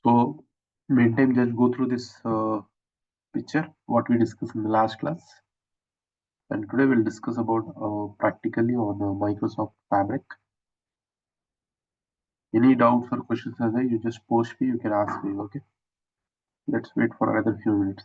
So, meantime, just go through this picture, what we discussed in the last class. And today we'll discuss about practically on Microsoft Fabric. Any doubts or questions are there, you just post me, you can ask me, okay? Let's wait for another few minutes.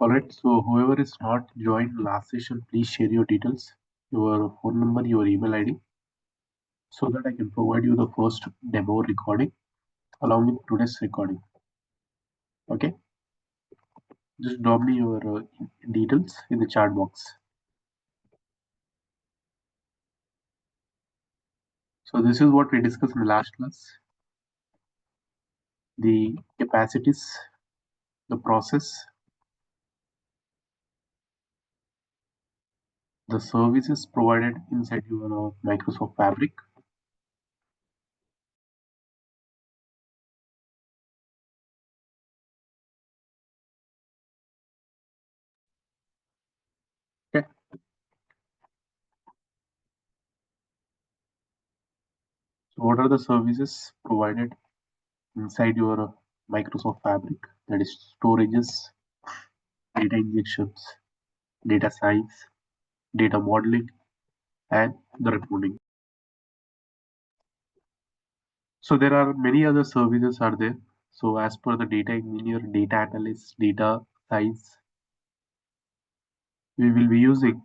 Alright, so whoever is not joined last session, please share your details, your phone number, your email ID, so that I can provide you the first demo recording along with today's recording. Okay, just drop me your details in the chat box. So this is what we discussed in the last class. The capacities, the process, the services provided inside your Microsoft Fabric. Okay. So what are the services provided inside your Microsoft Fabric? That is storages, data injections, data science, data modeling, and the reporting. So there are many other services are there. So as per the data engineer, data analyst, data science, we will be using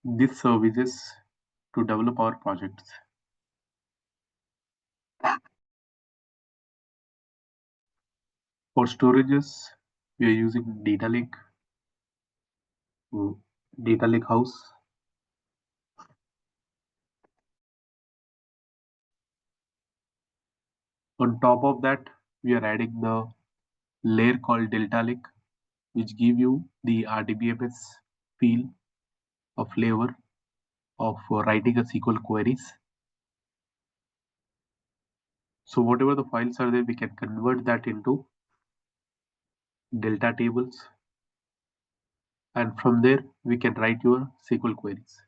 these services to develop our projects. For storages, We are using mm, data lake house. On top of that, we are adding the layer called delta lake, which give you the RDBMS feel, a flavor of writing a SQL queries. So whatever the files are there, we can convert that into delta tables, and from there we can write your SQL queries.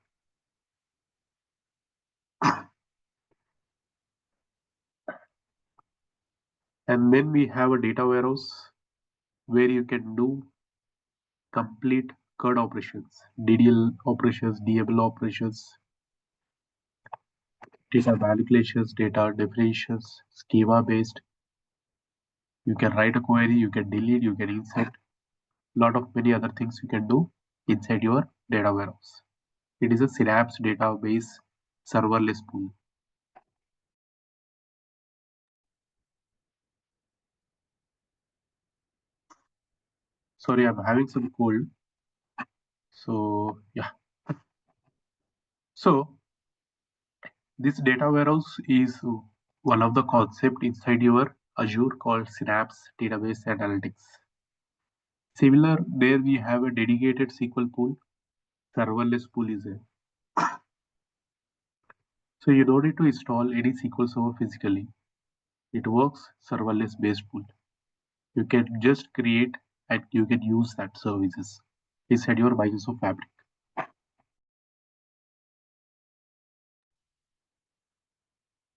And then we have a data warehouse where you can do complete CUD operations, DDL operations, DML operations, data manipulations, data definitions, schema based. You can write a query, you can delete, you can insert, lot of many other things you can do inside your data warehouse. It is a Synapse database serverless pool. Sorry, I'm having some cold. So yeah. So this data warehouse is one of the concept inside your Azure called Synapse Database Analytics. Similar, there we have a dedicated SQL pool, serverless pool is there. So you don't need to install any SQL server physically. It works serverless based pool. You can just create and you can use that services inside your Microsoft Fabric.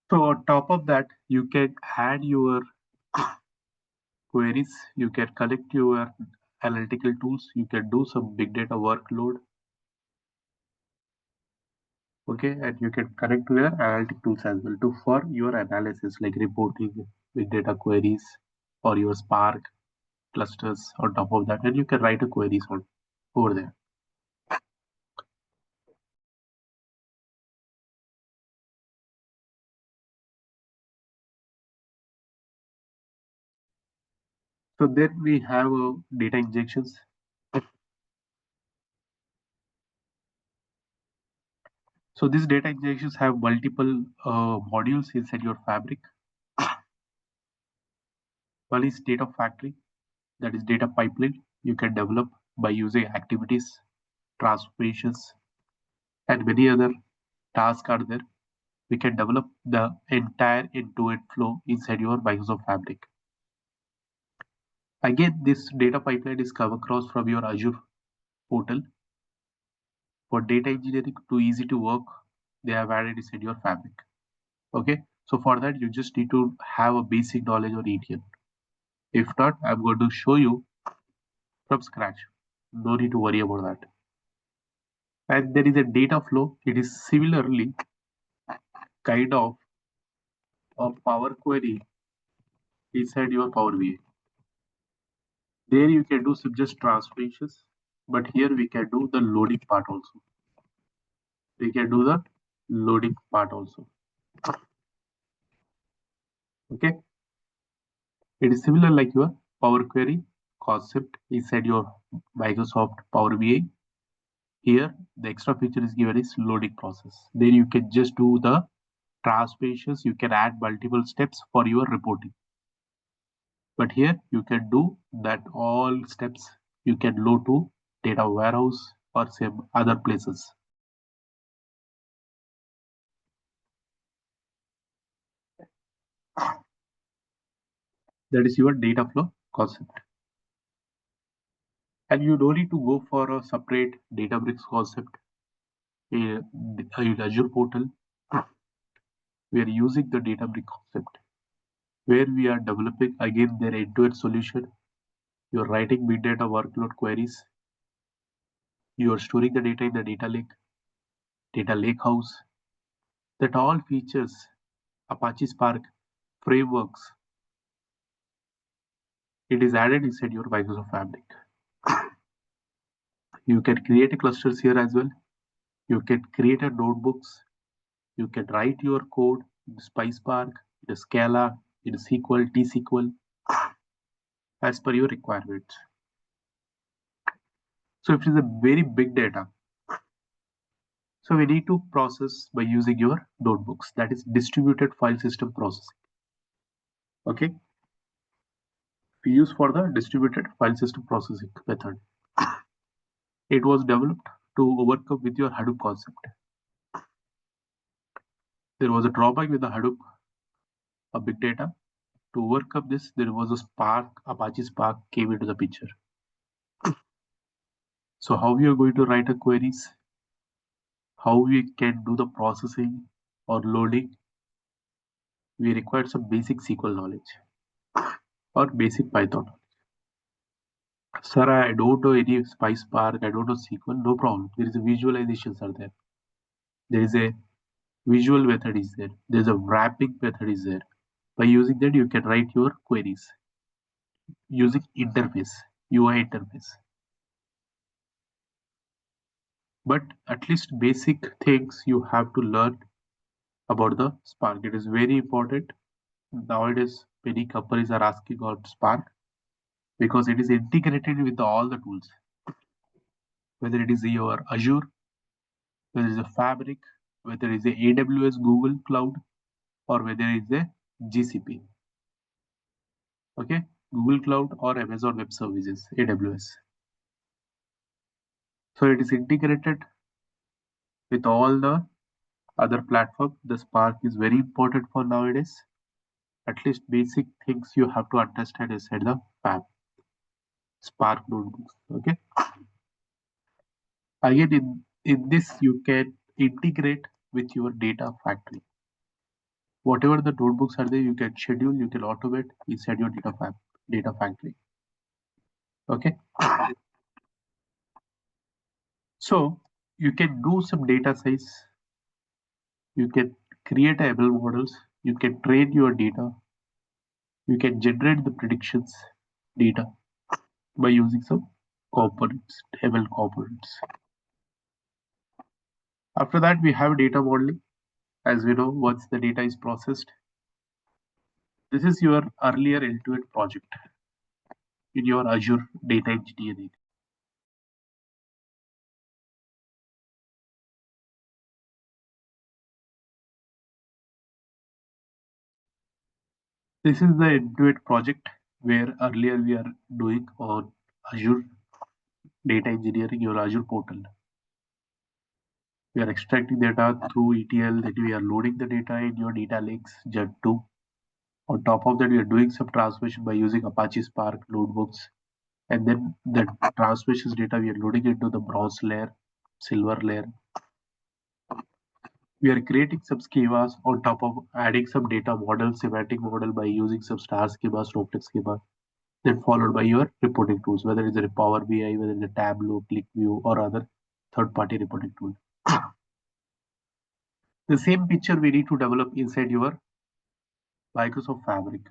So on top of that, you can add your queries, you can connect your analytical tools, you can do some big data workload. Okay, and you can connect to your analytic tools as well to for your analysis like reporting, big data queries, or your Spark clusters on top of that, and you can write a queries on over there. So then we have data injections. So these data injections have multiple modules inside your fabric. One is data factory, that is data pipeline you can develop by using activities, transformations, and many other tasks are there. We can develop the entire end-to-end flow inside your Microsoft Fabric. Again, this data pipeline is come across from your Azure portal. For data engineering too easy to work, they have added inside your Fabric. Okay, so for that you just need to have a basic knowledge on ETL. If not, I'm going to show you from scratch. No need to worry about that. And there is a data flow. It is similarly kind of a Power Query inside your Power BI. There you can do some just transformations, but here we can do the loading part also. We can do the loading part also. Okay, it is similar like your Power Query concept inside your Microsoft Power BI. Here, the extra feature is given is loading process. Then you can just do the transformations. You can add multiple steps for your reporting. But here you can do that all steps you can load to data warehouse or some other places. That is your data flow concept. And you don't need to go for a separate Databricks concept in Azure portal. We are using the Databricks concept where we are developing again their end-to-end solution. You're writing big data workload queries. You are storing the data in the data lake house. That all features Apache Spark frameworks. It is added inside your Microsoft Fabric. You can create a clusters here as well. You can create a notebooks. You can write your code in PySpark, in Scala, in SQL, T-SQL, as per your requirements. So if it is a very big data, so we need to process by using your notebooks, that is distributed file system processing. Okay, we use for the distributed file system processing method. It was developed to overcome with your Hadoop concept. There was a drawback with the Hadoop, a big data. To overcome this, there was a Spark, Apache Spark came into the picture. So how we are going to write a queries, how we can do the processing or loading, we require some basic SQL knowledge or basic Python. Sir, I don't know any Spice Spark, I don't know SQL, no problem. There is a visualizations are there. There is a visual method is there. There's a wrapping method is there. By using that, you can write your queries using interface, UI interface. But at least basic things you have to learn about the Spark. It is very important. Nowadays, many companies are asking about Spark because it is integrated with all the tools, whether it is your Azure, whether it is a Fabric, whether it is a AWS, Google Cloud, or whether it is a GCP. Okay, Google Cloud or Amazon Web Services, AWS. So it is integrated with all the other platform. The Spark is very important for nowadays. At least basic things you have to understand inside the Fab Spark notebooks. Okay. Again, in this you can integrate with your data factory. Whatever the notebooks are there, you can schedule, you can automate inside your data factory. Okay. So you can do some data size, you can create ML models, you can train your data, you can generate the predictions data by using some components, ML components. After that, we have data modeling. As we know, once the data is processed, this is your earlier end-to-end project in your Azure data engineering. This is the end-to-end project where earlier we are doing on Azure data engineering, your Azure portal. We are extracting data through ETL, then we are loading the data in your data lakes, Gen2. On top of that, we are doing some transformation by using Apache Spark notebooks. And then the transformations data we are loading into the bronze layer, silver layer. We are creating some schemas on top of adding some data model, semantic model by using some star schema, snowflake schema, then followed by your reporting tools, whether it's a Power BI, whether it's a Tableau, ClickView, or other third-party reporting tool. The same picture we need to develop inside your Microsoft Fabric.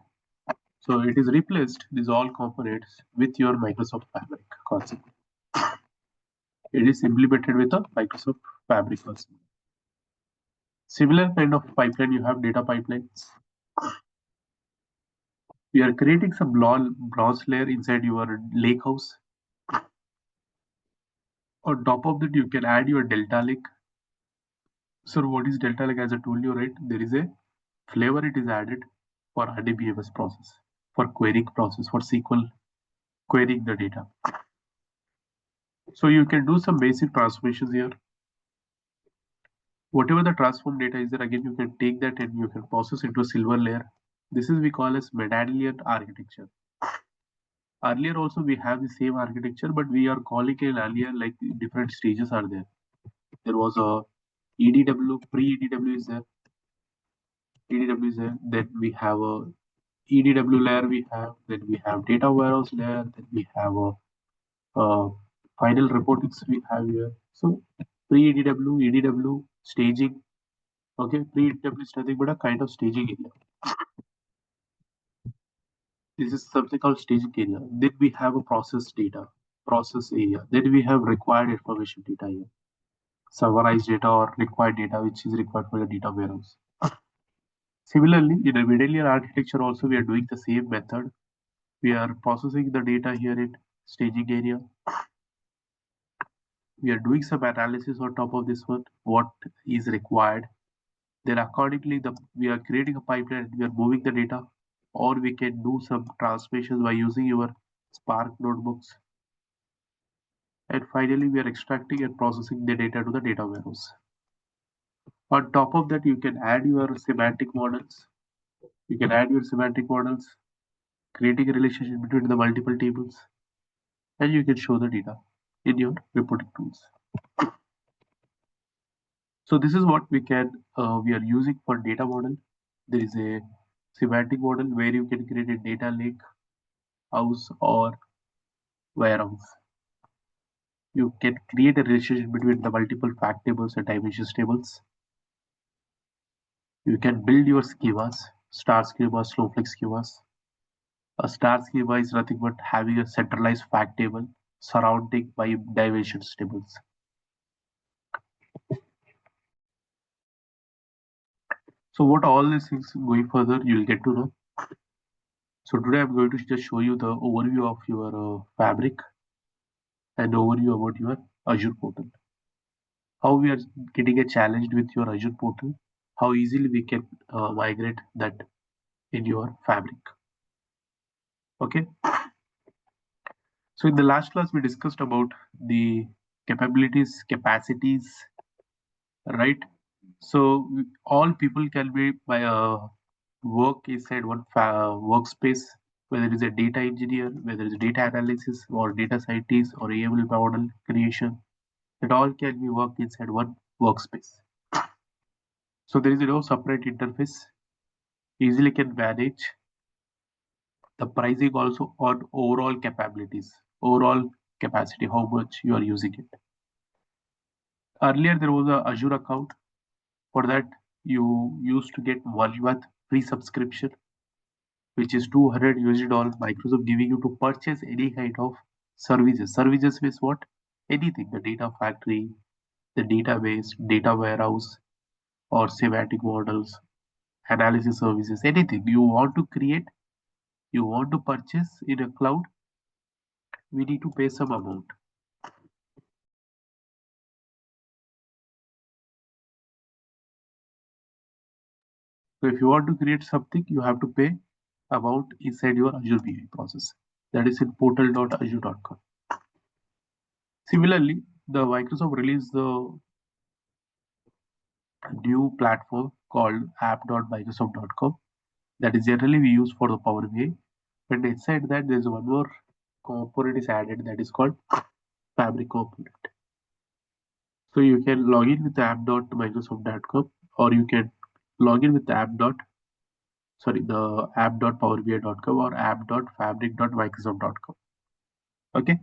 So it is replaced these all components with your Microsoft Fabric concept. It is implemented with a Microsoft Fabric concept. Similar kind of pipeline you have data pipelines. We are creating some bronze layer inside your lakehouse. On top of that, you can add your Delta Lake. So what is Delta Lake? As I told you, right? There is a flavor it is added for RDBMS process, for querying process, for SQL querying the data. So you can do some basic transformations here. Whatever the transform data is there, again, you can take that and you can process into a silver layer. This is we call as medallion architecture. Earlier also we have the same architecture, but we are calling it earlier like different stages are there. There was a EDW, pre-EDW is there. EDW is there. Then we have a EDW layer we have. Then we have data warehouse layer. Then we have a final reportings we have here. So pre-EDW, EDW, staging. Okay, pre-EDW is nothing but a kind of staging area. This is something called staging area. Then we have a process data, process area. Then we have required information data here. Summarized data or required data, which is required for the data warehouse. Similarly, in a middle architecture also, we are doing the same method. We are processing the data here in staging area. We are doing some analysis on top of this one, what is required. Then accordingly, we are creating a pipeline, we are moving the data, or we can do some transformations by using your Spark notebooks. And finally, we are extracting and processing the data to the data warehouse. On top of that, you can add your semantic models. You can add your semantic models, creating a relationship between the multiple tables, and you can show the data in your reporting tools. So this is what we are using for data model. There is a semantic model where you can create a data lake, house, or warehouse. You can create a relationship between the multiple fact tables and dimensions tables. You can build your schemas, star schemas, snowflake schemas. A star schema is nothing but having a centralized fact table surrounding by dimensions tables. So what all these things going further, you'll get to know. So today I'm going to just show you the overview of your fabric and overview about your Azure portal. How we are getting a challenge with your Azure portal, how easily we can migrate that in your fabric. Okay. So in the last class, we discussed about the capabilities, capacities, right? So all people can be by work inside one workspace, whether it is a data engineer, whether it's data analysis or data scientist or AML model creation, it all can be work inside one workspace. So there is no separate interface, easily can manage the pricing also on overall capabilities, overall capacity, how much you are using it. Earlier there was a Azure account. For that, you used to get 1 month free subscription, which is $200 Microsoft giving you to purchase any kind of services. Services means what? Anything, the data factory, the database, data warehouse, or semantic models, analysis services, anything you want to create, you want to purchase in a cloud, we need to pay some amount. So if you want to create something, you have to pay amount inside your Azure BI process. That is in portal.azure.com. Similarly, the Microsoft released the new platform called app.microsoft.com that is generally we use for the Power BI. But inside that, there's one more component is added that is called Fabric component. So you can log in with the app.microsoft.com or you can log in with the app.powerbi.com or app.fabric.microsoft.com. Okay.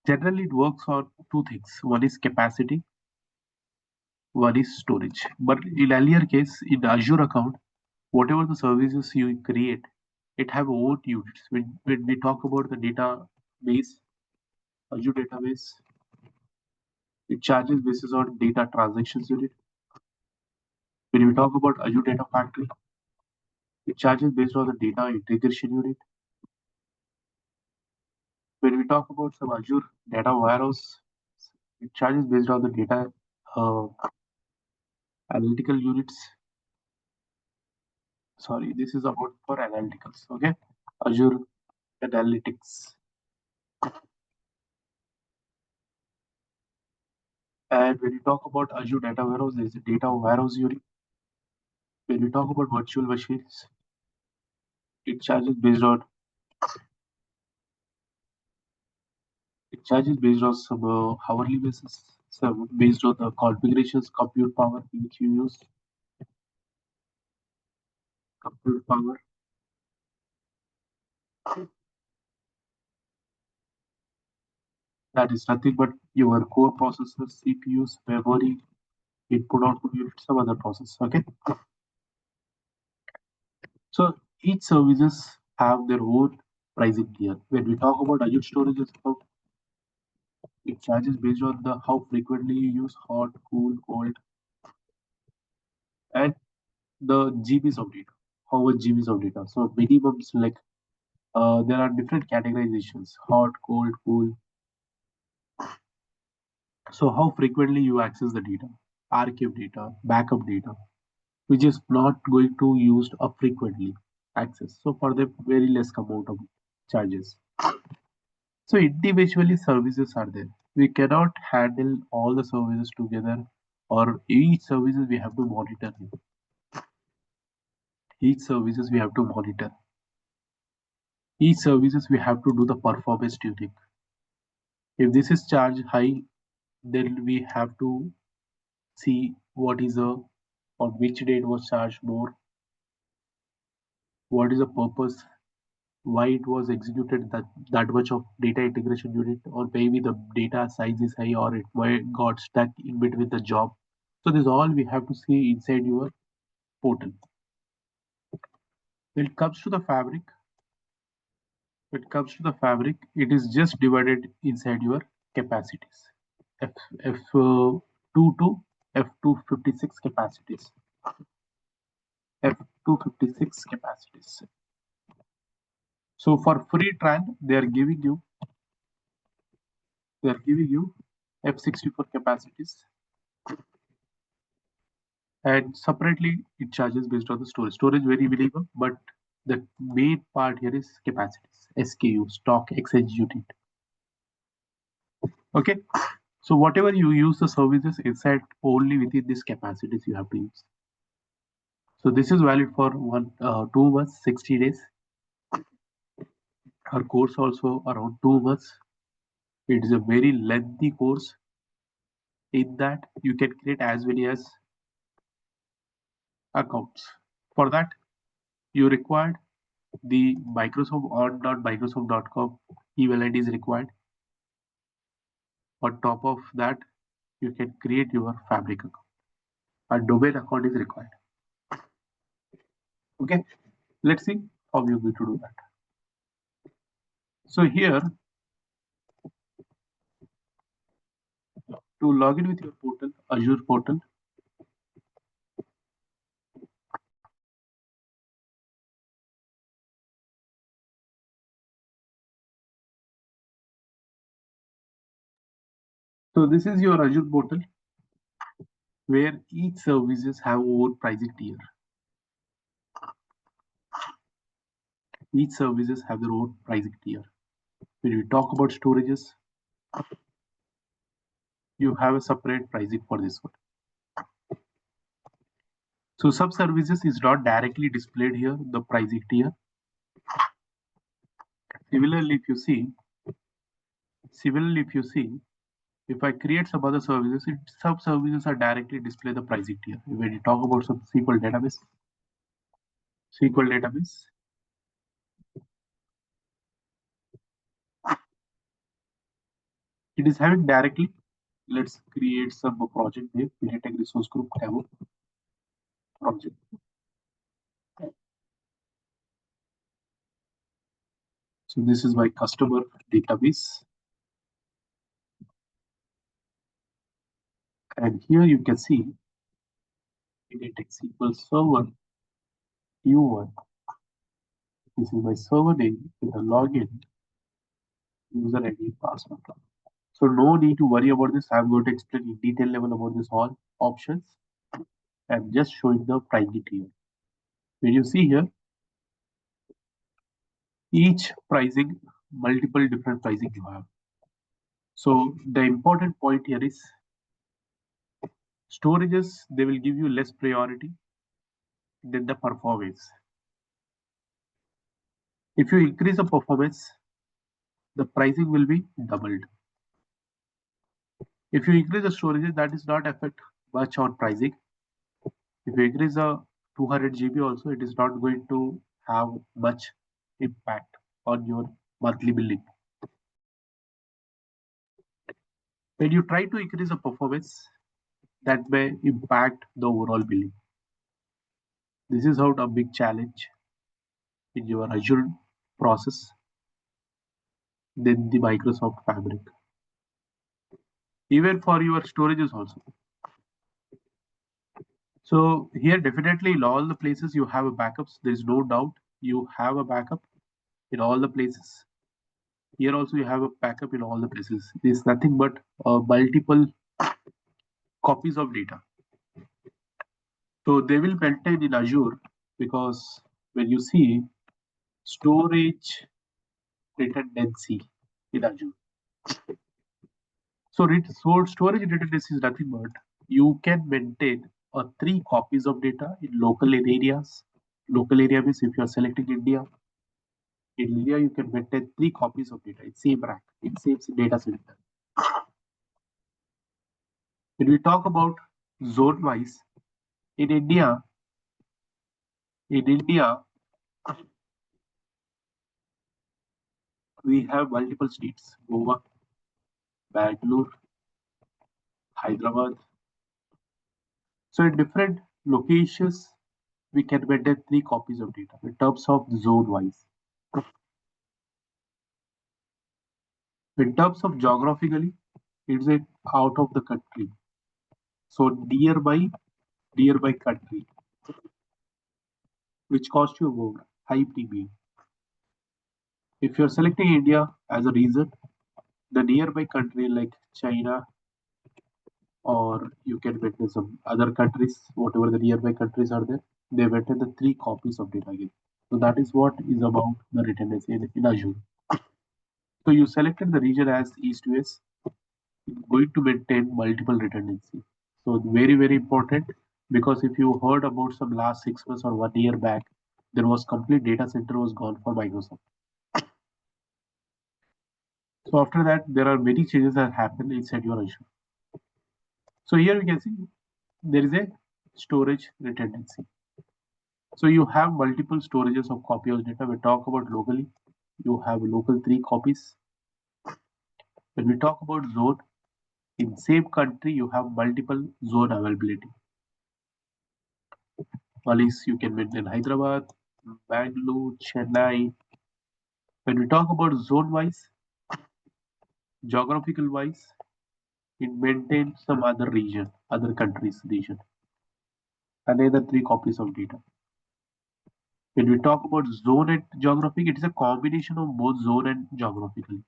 Generally, it works on two things. One is capacity, one is storage. But in earlier case, in Azure account, whatever the services you create, it have own units. When we talk about the database, Azure database, it charges basis on data transactions unit. When we talk about Azure Data Factory, it charges based on the data integration unit. When we talk about some Azure Data Warehouse, it charges based on the data uh, analytical units. Sorry, this is about for analyticals. Okay, Azure Analytics. And when you talk about Azure Data Warehouse, there is a data warehouse unit. When we talk about virtual machines, it charges based on some hourly basis, some based on the configurations, compute power which you use, compute power. That is nothing but your core processors, CPUs, memory, input output unit, some other process. Okay. So each services have their own pricing tier. When we talk about Azure storage account, it charges based on the how frequently you use hot, cool, cold, and the GBs of data. How much GBs of data? So minimums like there are different categorizations: hot, cold, cool. So how frequently you access the data, archive data, backup data, which is not going to used frequently access. So for the very less amount of charges. So individually services are there. We cannot handle all the services together, or each services we have to monitor. Each services we have to monitor. Each services we have to do the performance tuning. If this is charged high, then we have to see what is the on which date was charged more, what is the purpose, why it was executed that much of data integration unit, or maybe the data size is high, or it might got stuck in between the job. So this all we have to see inside your portal. When it comes to the fabric, it is just divided inside your capacities. F2 to F256 capacities. F256 capacities. So for free trial, they are giving you F64 capacities, and separately it charges based on the storage. Storage very minimal, but the main part here is capacities, SKU, stock exchange unit. Okay, so whatever you use the services inside, only within these capacities you have to use. So this is valid for 2 months, 60 days. Our course also around 2 months. It is a very lengthy course. In that you can create as many as accounts. For that you required the Microsoft on.microsoft.com email ID is required. On top of that, you can create your Fabric account. A domain account is required. Okay, let's see how you're going to do that. So here, to log in with your portal, Azure portal, so this is your Azure portal where each services have own pricing tier. Each services have their own pricing tier. When we talk about storages, you have a separate pricing for this one. So some services is not directly displayed here, the pricing tier. Similarly, if you see, if I create some other services, some services are directly display the pricing tier. When you talk about some SQL database, it is having directly. Let's create some project name, Vinay Resource Group demo project. So this is my customer database. And here you can see Vinay SQL server U1. This is my server name with a login, user ID, password. So no need to worry about this. I'm going to explain in detail level about this all options. I'm just showing the pricing tier. When you see here, each pricing, multiple different pricing you have. So the important point here is storages, they will give you less priority than the performance. If you increase the performance, the pricing will be doubled. If you increase the storages, that is not affect much on pricing. If you increase the 200 GB also, it is not going to have much impact on your monthly billing. When you try to increase the performance, that may impact the overall billing. This is how a big challenge in your Azure process than the Microsoft Fabric. Even for your storages also. So here definitely in all the places you have a backups. There is no doubt you have a backup in all the places. Here also you have a backup in all the places. There's nothing but multiple copies of data. So they will maintain in Azure because when you see storage redundancy in Azure. So storage redundancy is nothing but you can maintain three copies of data in local areas. Local area means if you are selecting India, in India you can maintain three copies of data in same rack, in same data center. When we talk about zone wise, in India, in India, we have multiple states: Goa, Bangalore, Hyderabad. So in different locations, we can maintain three copies of data in terms of zone wise. In terms of geographically, it's a out of the country. So nearby country, which cost you more, high premium. If you're selecting India as a reason, the nearby country like China, or you can maintain some other countries, whatever the nearby countries are there, they maintain the three copies of data again. So that is what is about the redundancy in Azure. So you selected the region as East US, it's going to maintain multiple redundancy. So very important because if you heard about some last 6 months or 1 year back, there was complete data center was gone for Microsoft. So after that, there are many changes that happen inside your Azure. So here we can see there is a storage redundancy. So you have multiple storages of copy of data. We talk about locally, you have local three copies. When we talk about zone, in same country, you have multiple zone availability. One is you can maintain Hyderabad, Bangalore, Chennai. When we talk about zone wise, geographical wise, it maintains some other region, other countries region. Another three copies of data. When we talk about zone and geographic, it is a combination of both zone and geographically.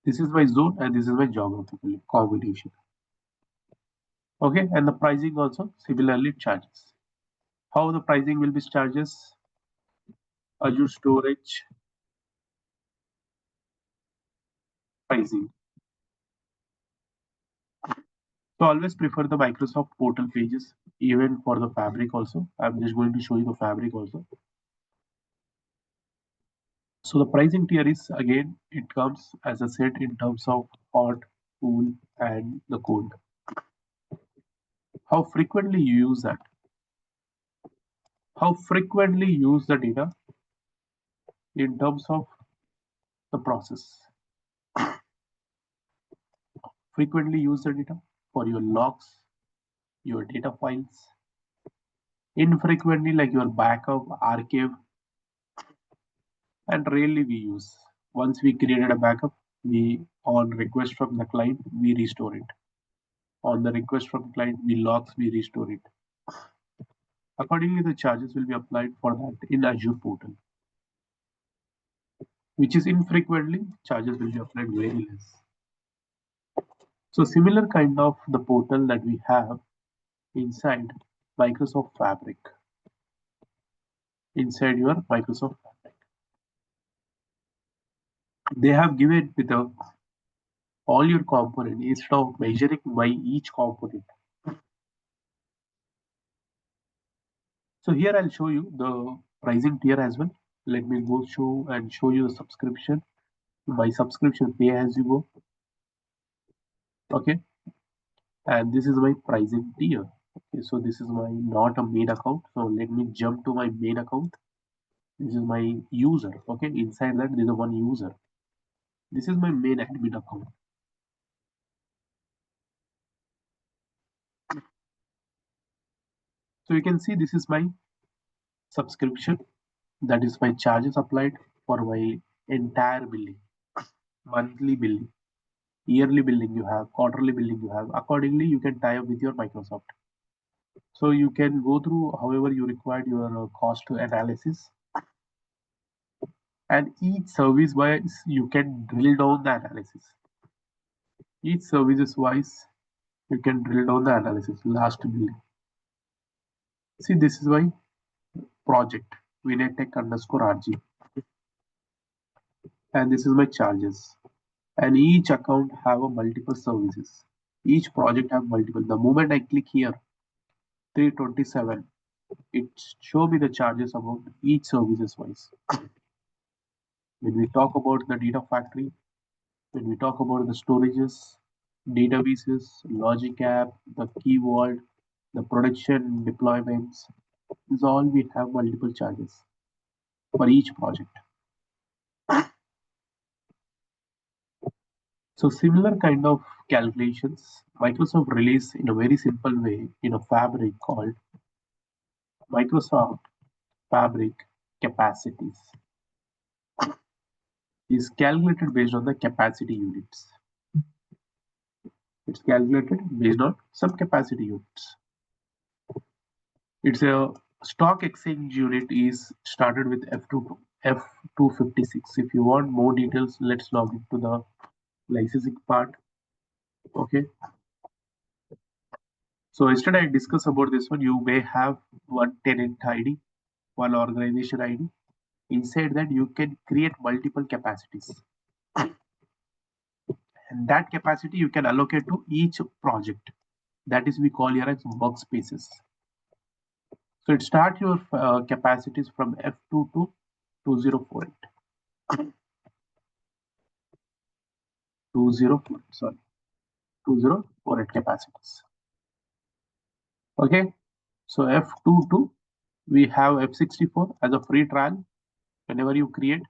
This is my zone and this is my geographical combination. Okay, and the pricing also similarly charges. How the pricing will be charges? Azure storage pricing. So always prefer the Microsoft portal pages, even for the fabric also. I'm just going to show you the fabric also. So the pricing tier is again, it comes as I said in terms of hot, cool, and the cold. How frequently you use that? How frequently you use the data in terms of the process? Frequently use the data for your logs, your data files. Infrequently, like your backup, archive, and rarely we use. Once we created a backup, we on request from the client, we restore it. On the request from client, we logs, we restore it. Accordingly, the charges will be applied for that in Azure portal, which is infrequently, charges will be applied very less. So similar kind of the portal that we have inside Microsoft Fabric, inside your Microsoft Fabric. They have given with all your component instead of measuring by each component. So here I'll show you the pricing tier as well. Let me go show and show you the subscription. My subscription pay as you go. Okay, and this is my pricing tier. Okay, so this is my not a main account. So let me jump to my main account. This is my user. Okay, inside that there is a one user. This is my main admin account. So you can see this is my subscription. That is my charges applied for my entire billing, monthly billing, yearly billing you have, quarterly billing you have. Accordingly, you can tie up with your Microsoft. So you can go through however you require your cost analysis, and each service wise you can drill down the analysis. Each services wise, you can drill down the analysis. Last building. See, this is my project Vinay Tech underscore RG, and this is my charges. And each account have a multiple services. Each project have multiple. The moment I click here, 327, it show me the charges about each services wise. When we talk about the data factory, when we talk about the storages, databases, logic app, the key vault, the production deployments, this all we have multiple charges for each project. So similar kind of calculations, Microsoft released in a very simple way in a fabric called Microsoft Fabric Capacities. Is calculated based on the capacity units. It's calculated based on some capacity units. It's a stock exchange unit is started with F256. If you want more details, let's log into the licensing part. Okay. So yesterday I discussed about this one. You may have one tenant ID, one organization ID. Inside that you can create multiple capacities. And that capacity you can allocate to each project. That is we call here as workspaces. So it start your capacities from F2 to 2048. 2048 capacities. Okay. So F22 we have F64 as a free trial. Whenever you create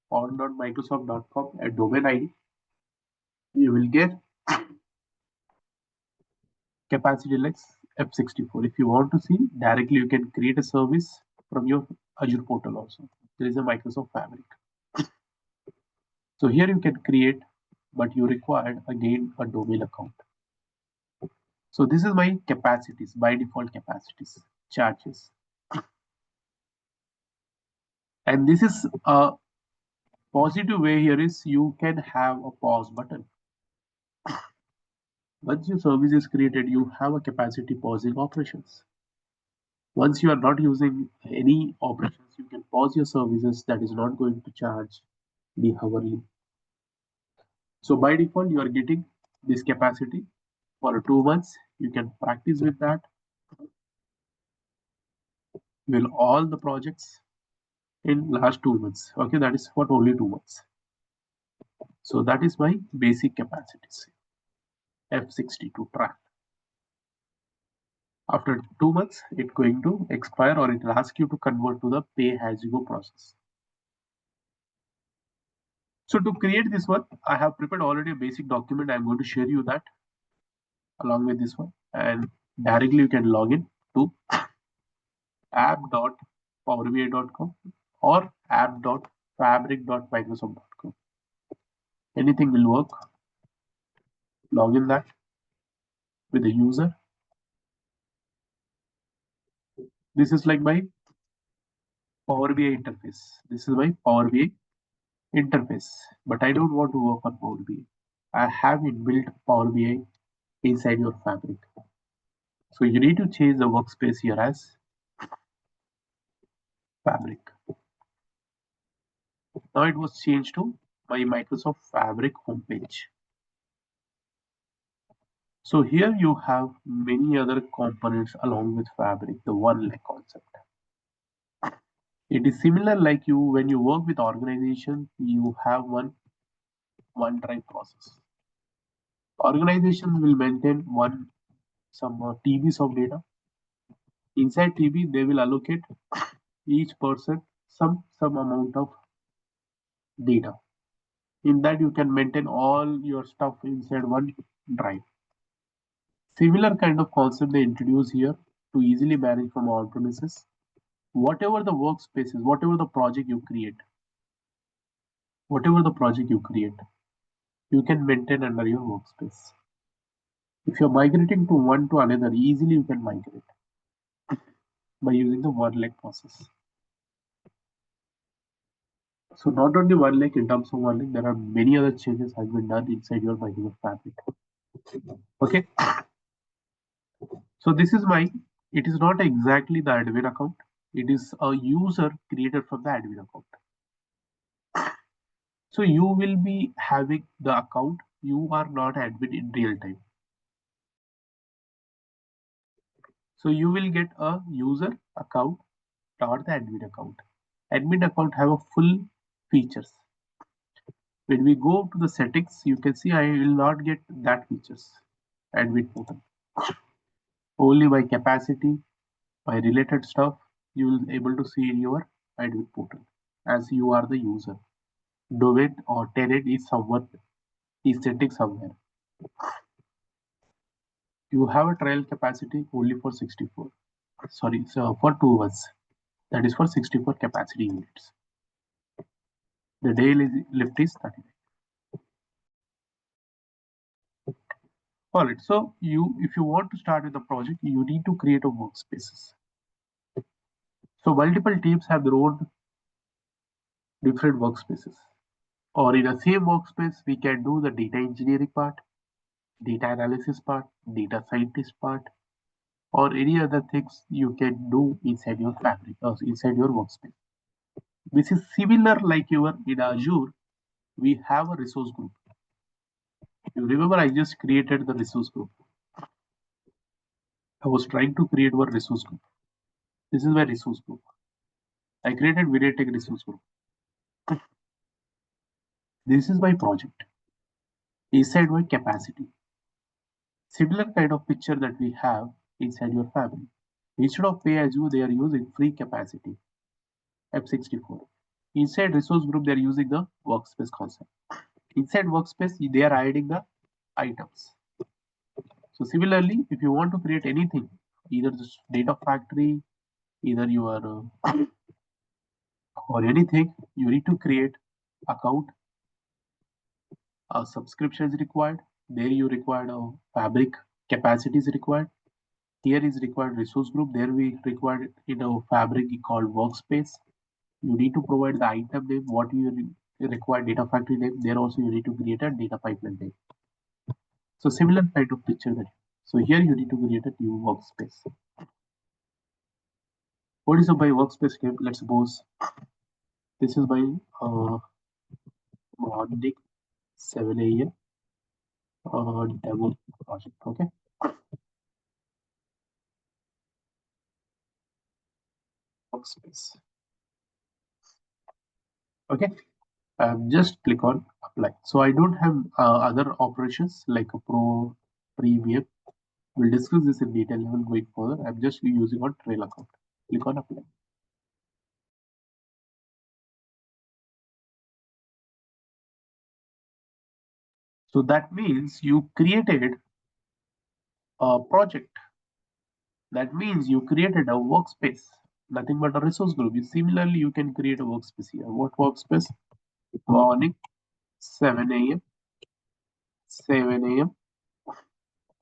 on.microsoft.com a domain ID, you will get capacity like F64. If you want to see directly, you can create a service from your Azure portal also. There is a Microsoft Fabric. So here you can create, but you require again a domain account. So this is my capacities, by default capacities, charges. And this is a positive way here is you can have a pause button. Once your service is created, you have a capacity pausing operations. Once you are not using any operations, you can pause your services that is not going to charge the hourly. So by default, you are getting this capacity for 2 months. You can practice with that. Will all the projects in last 2 months. Okay, that is for only 2 months. So that is my basic capacities. F62 track. After 2 months, it's going to expire or it will ask you to convert to the pay as you go process. So to create this one, I have prepared already a basic document. I'm going to share you that along with this one, and directly you can log in to app.powerbi.com or app.fabric.microsoft.com. Anything will work. Log in that with the user. This is like my Power BI interface. This is my Power BI interface, but I don't want to work on Power BI. I have inbuilt Power BI inside your Fabric. So you need to change the workspace here as Fabric. Now it was changed to my Microsoft Fabric homepage. So here you have many other components along with Fabric, the one leg concept. It is similar like you when you work with organization, you have one OneDrive process. Organization will maintain some TBs of data. Inside TB, they will allocate each person some amount of data. In that, you can maintain all your stuff inside one drive. Similar kind of concept they introduce here to easily manage from on premises. Whatever the workspaces, whatever the project you create, you can maintain under your workspace. If you're migrating to one to another, easily you can migrate by using the one leg process. So not only one link in terms of one link, there are many other changes has been done inside your Microsoft Fabric. Okay, so this is my, it is not exactly the admin account. It is a user created from the admin account. So you will be having the account. You are not admin in real time. So you will get a user account, not the admin account. Admin account have a full features. When we go to the settings, you can see I will not get that features. Admin portal. Only by capacity, by related stuff, you will able to see in your admin portal as you are the user. Domain or tenant is someone is setting somewhere. You have a trial capacity only for 64. Sorry, so for 2 months. That is for 64 capacity units. The daily lift is 30. Alright, so if you want to start with the project, you need to create a workspaces. So multiple teams have their own different workspaces. Or in a same workspace, we can do the data engineering part, data analysis part, data scientist part, or any other things you can do inside your fabric or inside your workspace. This is similar like your in Azure, we have a resource group. You remember I just created the resource group. I was trying to create one resource group. This is my resource group. I created Vinay Tech resource group. This is my project. Inside my capacity. Similar kind of picture that we have inside your fabric. Instead of pay as you, they are using free capacity. F64. Inside resource group, they are using the workspace concept. Inside workspace, they are adding the items. So similarly, if you want to create anything, either this data factory, either your or anything, you need to create account. A subscription is required. There you required a fabric capacity is required. Here is required resource group. There we required in a fabric called workspace. You need to provide the item name, what you require data factory name. There also you need to create a data pipeline name. So similar kind of picture that. So here you need to create a new workspace. What is my workspace name? Let's suppose this is my morning 7 a.m. Demo project. Okay. Workspace. Okay. Just click on apply. So I don't have other operations like a pro premium. We'll discuss this in detail level going further. I'm just using on trail account. Click on apply. So that means you created a project. That means you created a workspace. Nothing but a resource group. Similarly, you can create a workspace here. What workspace? Morning 7 a.m. 7 a.m.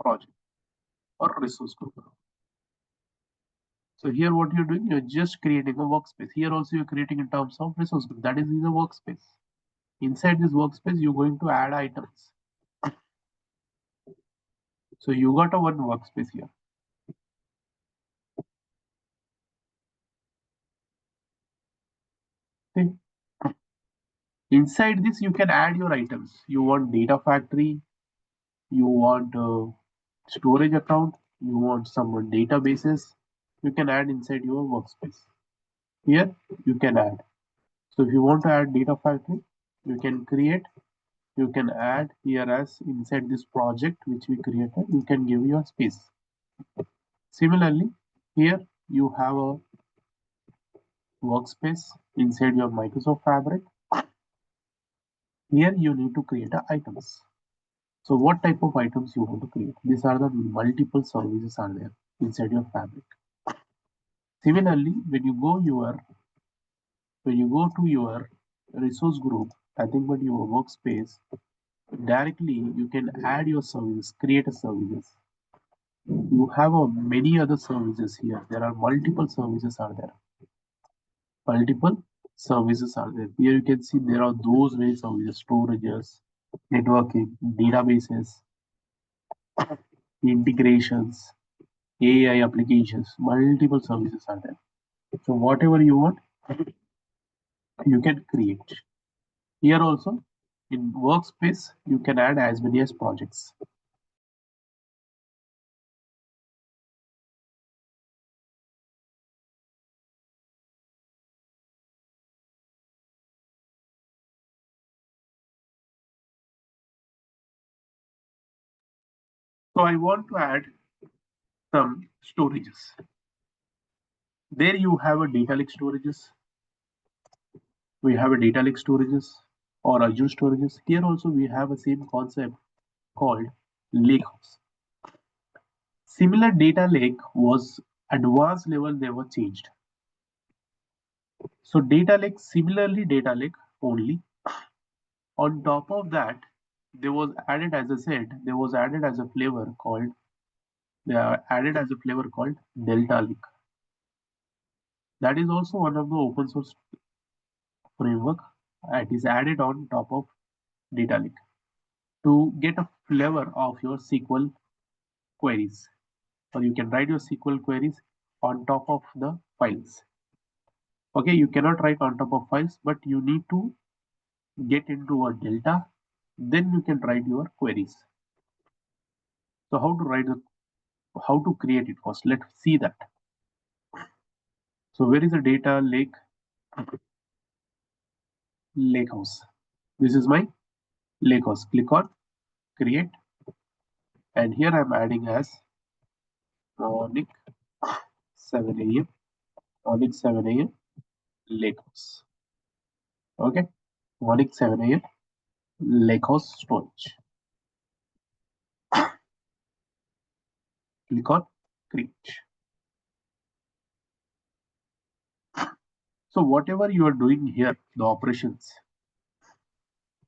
project or resource group. So here what you're doing, you're just creating a workspace. Here also you're creating in terms of resource group. That is in the workspace. Inside this workspace, you're going to add items. So you got a one workspace here. Okay. Inside this, you can add your items. You want data factory, you want storage account, you want some databases. You can add inside your workspace. Here you can add. So if you want to add data factory, you can create. You can add here as inside this project which we created. You can give your space. Similarly, here you have a workspace inside your Microsoft Fabric. Here you need to create items. So what type of items you want to create? These are the multiple services are there inside your fabric. Similarly, when you go to your resource group, nothing but your workspace, directly you can add your services, create a services. You have many other services here. There are multiple services are there. Multiple services are there. Here you can see there are those many services, storages, networking, databases, integrations, AI applications, multiple services are there. So whatever you want, you can create. Here also, in workspace, you can add as many as projects. So I want to add some storages. There you have a data lake storages. We have a data lake storages or Azure storages. Here also we have a same concept called lakehouse. Similar data lake was advanced level never changed. So data lake, similarly data lake only. On top of that, there was added, as I said, there was added as a flavor called, they are added as a flavor called Delta Lake. That is also one of the open source framework. It is added on top of data lake to get a flavor of your SQL queries. Or you can write your SQL queries on top of the files. Okay, you cannot write on top of files, but you need to get into a delta, then you can write your queries. So how to create it first? Let's see that. So where is the data lakehouse? This is my lakehouse. Click on create, and here I'm adding as morning 7 a.m. morning 7 a.m. lakehouse. Okay, morning 7 a.m. lakehouse storage. Click on create. So whatever you are doing here, the operations,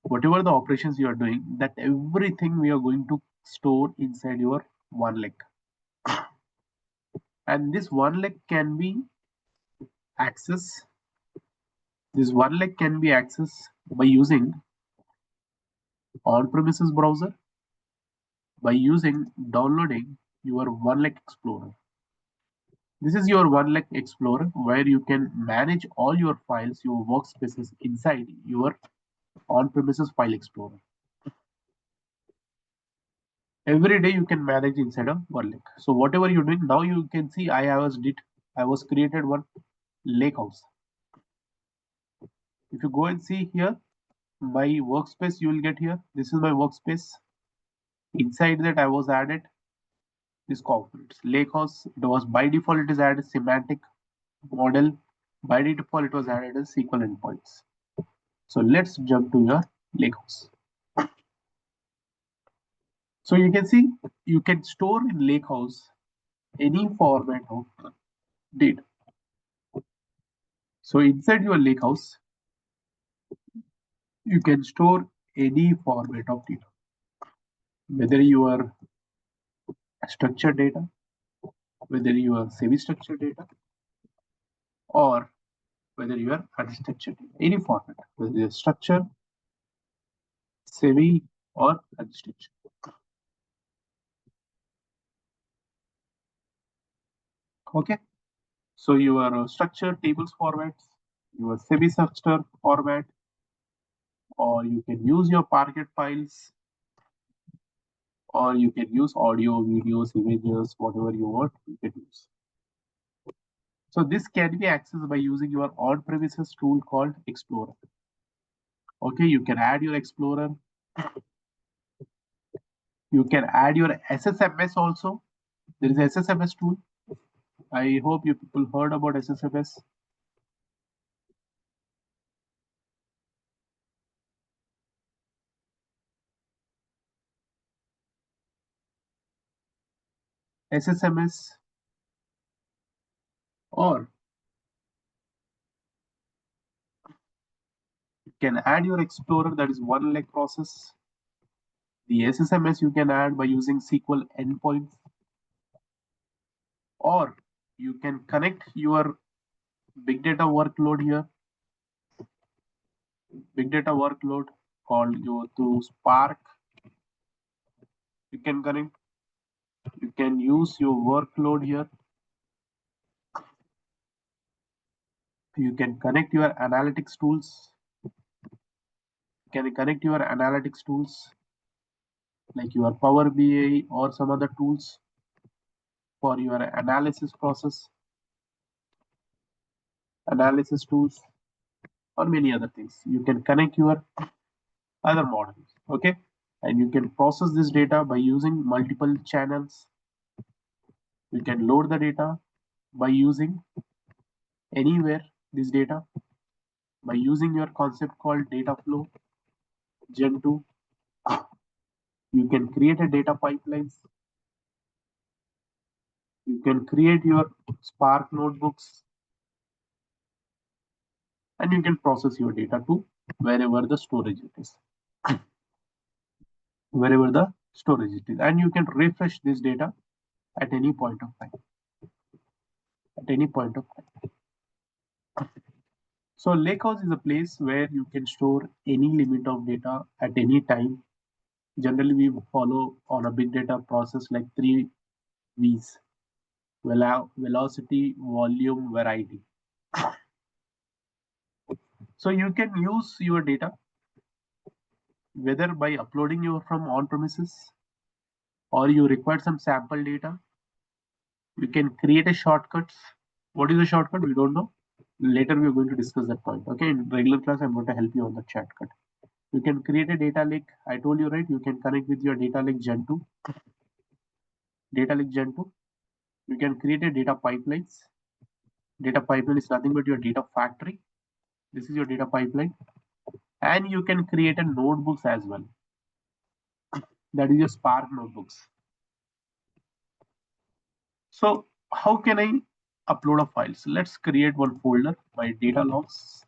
whatever the operations you are doing, that everything we are going to store inside your one lake. And this one lake can be accessed. This one lake can be accessed by using on-premises browser, by using downloading your one lake explorer. This is your one lake explorer where you can manage all your files, your workspaces inside your on-premises file explorer. Every day you can manage inside of one lake. So whatever you're doing now, you can see I was created one lake house. If you go and see here my workspace, you will get here, this is my workspace. Inside that I was added this components lake house. It was by default, it is added semantic model. By default it was added as SQL endpoints. So let's jump to your lake house. So you can see you can store in lakehouse any format of data. So inside your lakehouse, you can store any format of data, whether you are structured data, whether you are semi-structured data, or whether you are unstructured data, any format, whether you are structured, semi, or unstructured. Okay. So your structured tables formats, your semi-structured format, or you can use your Parquet files, or you can use audio, videos, images, whatever you want, you can use. So this can be accessed by using your on-premises tool called Explorer. Okay, you can add your Explorer. You can add your SSMS also. There is SSMS tool. I hope you people heard about SSMS. SSMS, or you can add your Explorer, that is one leg process. The SSMS you can add by using SQL endpoints, or you can connect your big data workload here. big data workload called you to Spark. You can connect, you can use your workload here. You can connect your analytics tools. You can connect your analytics tools like your Power BI or some other tools for your analysis tools, or many other things. You can connect your other models, okay? And you can process this data by using multiple channels. You can load the data by using anywhere this data by using your concept called data flow gen 2. You can create a data pipelines. You can create your Spark notebooks, and you can process your data to wherever the storage it is. Wherever the storage it is, and you can refresh this data at any point of time. At any point of time. So lakehouse is a place where you can store any limit of data at any time. Generally, we follow on a big data process like 3 V's: velocity, volume, variety. So you can use your data whether by uploading your from on premises or you require some sample data. You can create a shortcuts. What is a shortcut? We don't know. Later we are going to discuss that point. Okay, in regular class I'm going to help you on the shortcut. You can create a data lake. I told you, right? You can connect with your data lake gen 2. Data lake gen 2. You can create a data pipelines. Data pipeline is nothing but your data factory. This is your data pipeline. And you can create a notebooks as well. That is your Spark notebooks. So how can I upload a file? So let's create one folder by data logs.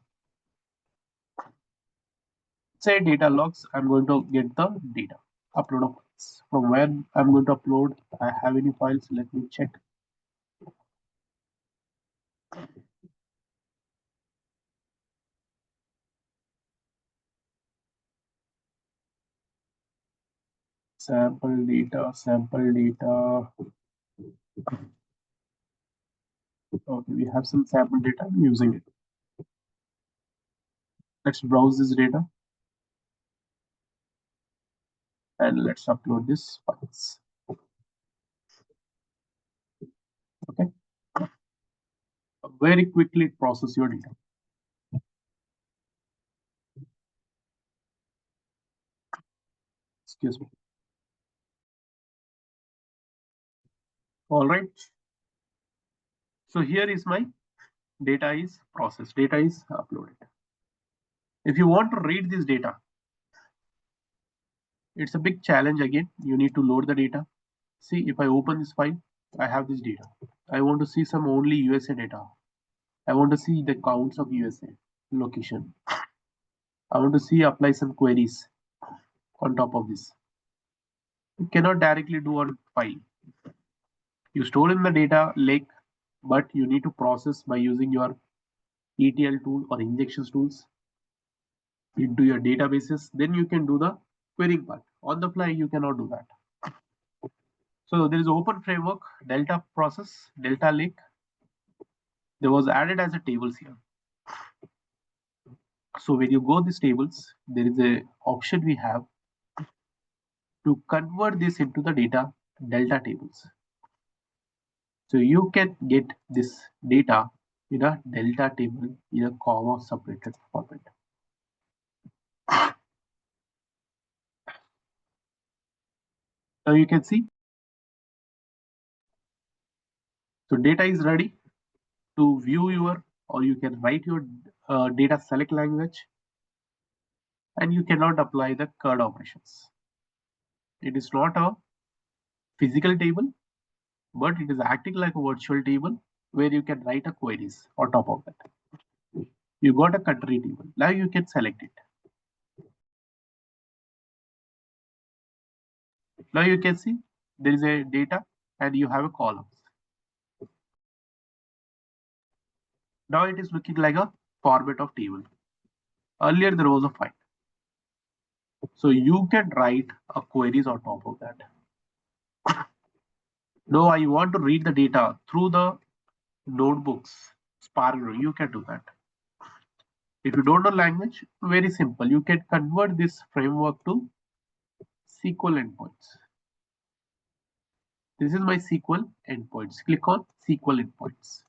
Say data logs. I'm going to get the data upload of files. From where I'm going to upload, I have any files. Let me check. Sample data, sample data. Okay, we have some sample data. I'm using it. Let's browse this data and let's upload this files. Okay. Very quickly process your data. Excuse me. All right. So here is my data is processed. Data is uploaded. If you want to read this data, it's a big challenge again. You need to load the data. See, if I open this file, I have this data. I want to see some only USA data. I want to see the counts of USA location. I want to see apply some queries on top of this. You cannot directly do on file. You store in the data lake, but you need to process by using your ETL tool or injections tools into your databases. Then you can do the querying part. On the fly, you cannot do that. So there is open framework, Delta process, Delta Lake. There was added as a tables here. So when you go these tables, there is a option we have to convert this into the data Delta tables. So you can get this data in a Delta table in a comma separated format. Now you can see. So data is ready to view your, or you can write your data select language, and you cannot apply the CURD operations. It is not a physical table, but it is acting like a virtual table where you can write a queries on top of that. You got a country table. Now you can select it. Now you can see there is a data and you have a columns. Now it is looking like a format of table. Earlier there was a find. So you can write a queries on top of that. No, I want to read the data through the notebooks, Spark. You can do that. If you don't know language, very simple. You can convert this framework to SQL endpoints. This is my SQL endpoints. Click on SQL endpoints.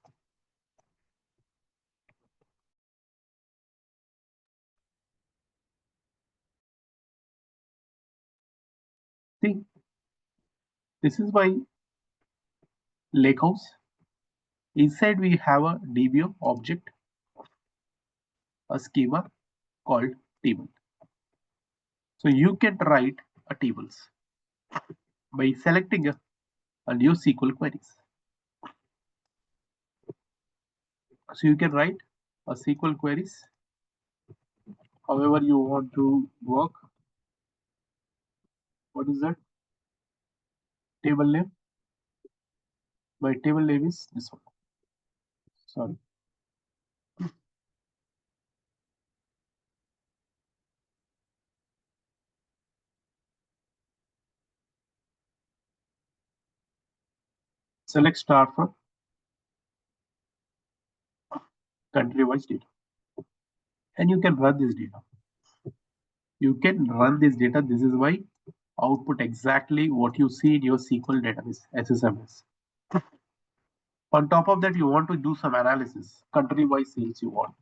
See, this is my lakehouse. Inside we have a DBO object, a schema called table. So you can write a tables by selecting a new SQL queries. So you can write a SQL queries however you want to work. What is that? Table name. My table name is this one. Sorry. Select star from country wise data. And you can run this data. You can run this data. This is my output, exactly what you see in your SQL database, SSMS. On top of that, you want to do some analysis. Country wise sales you want.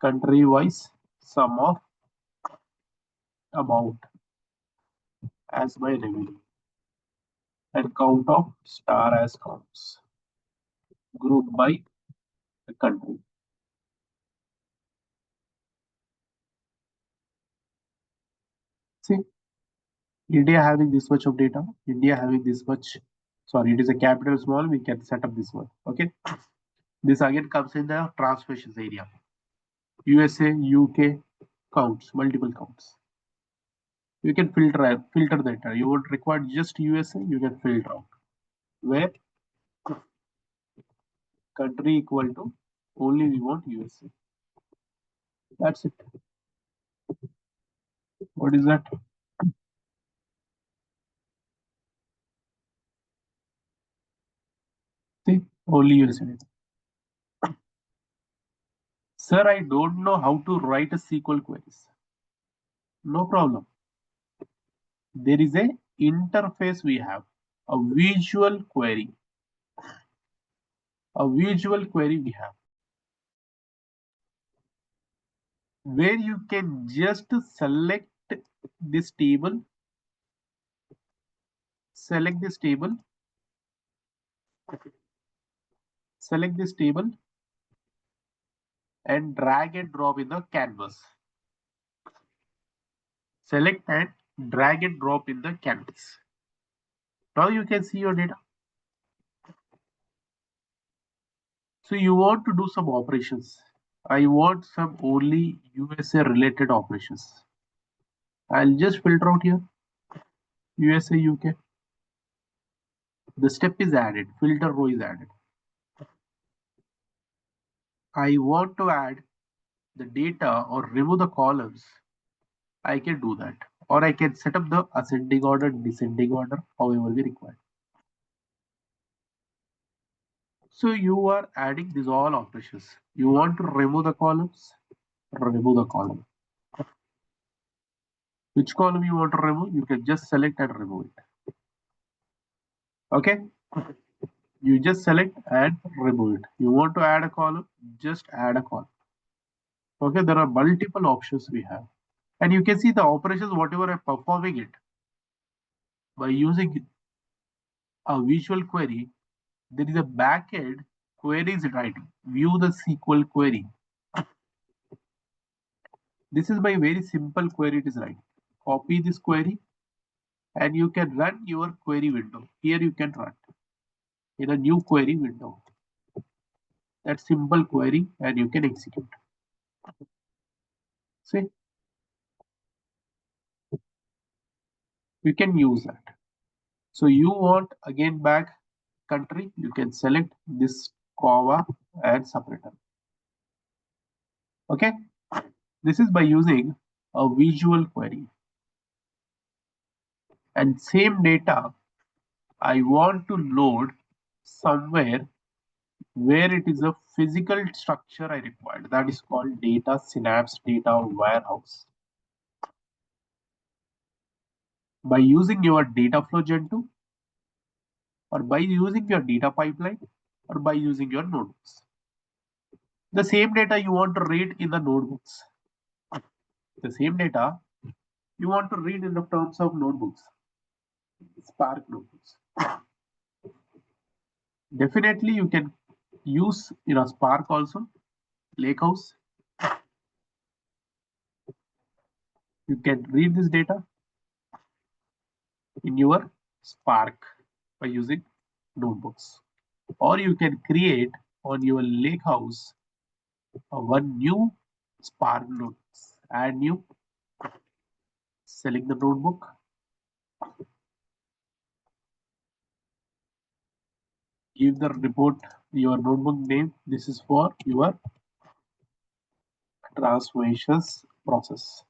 Country wise sum of amount as my revenue. And count of star as counts. Group by the country. See, India having this much of data, India having this much, sorry, it is a capital small, we can set up this one. Okay. This again comes in the transmissions area. USA, UK counts, multiple counts. You can filter the data. You would require just USA, you can filter out. Where country equal to only we want USA. That's it. What is that? See, only USA. Sir, I don't know how to write a SQL queries. No problem. There is a interface we have, a visual query. A visual query we have where you can just select this table, select this table, select this table and drag and drop in the canvas. Select and drag and drop in the canvas. Now you can see your data. So you want to do some operations. I want some only USA related operations. I'll just filter out here USA, UK. The step is added, filter row is added. I want to add the data or remove the columns. I can do that. Or I can set up the ascending order, descending order, however we require. So you are adding these all operations. You want to remove the columns, remove the column. Which column you want to remove, you can just select and remove it. Okay. You just select and remove it. You want to add a column, just add a column. Okay, there are multiple options we have. And you can see the operations, whatever I'm performing it by using a visual query, there is a backend queries writing. View the SQL query. This is my very simple query it is writing. Copy this query and you can run your query window. Here you can run in a new query window. That simple query and you can execute. See, you can use that. So you want again back country, you can select this comma and separator. Okay. This is by using a visual query. And same data I want to load somewhere where it is a physical structure I required. That is called data synapse data warehouse. By using your data flow gen 2, or by using your data pipeline, or by using your notebooks. The same data you want to read in the notebooks. The same data you want to read in the terms of notebooks, Spark notebooks. Definitely you can use in a Spark also, Lakehouse. You can read this data in your Spark by using notebooks. Or you can create on your Lakehouse one new Spark notebooks. Add new, select the notebook, give the report your notebook name. This is for your transformations process.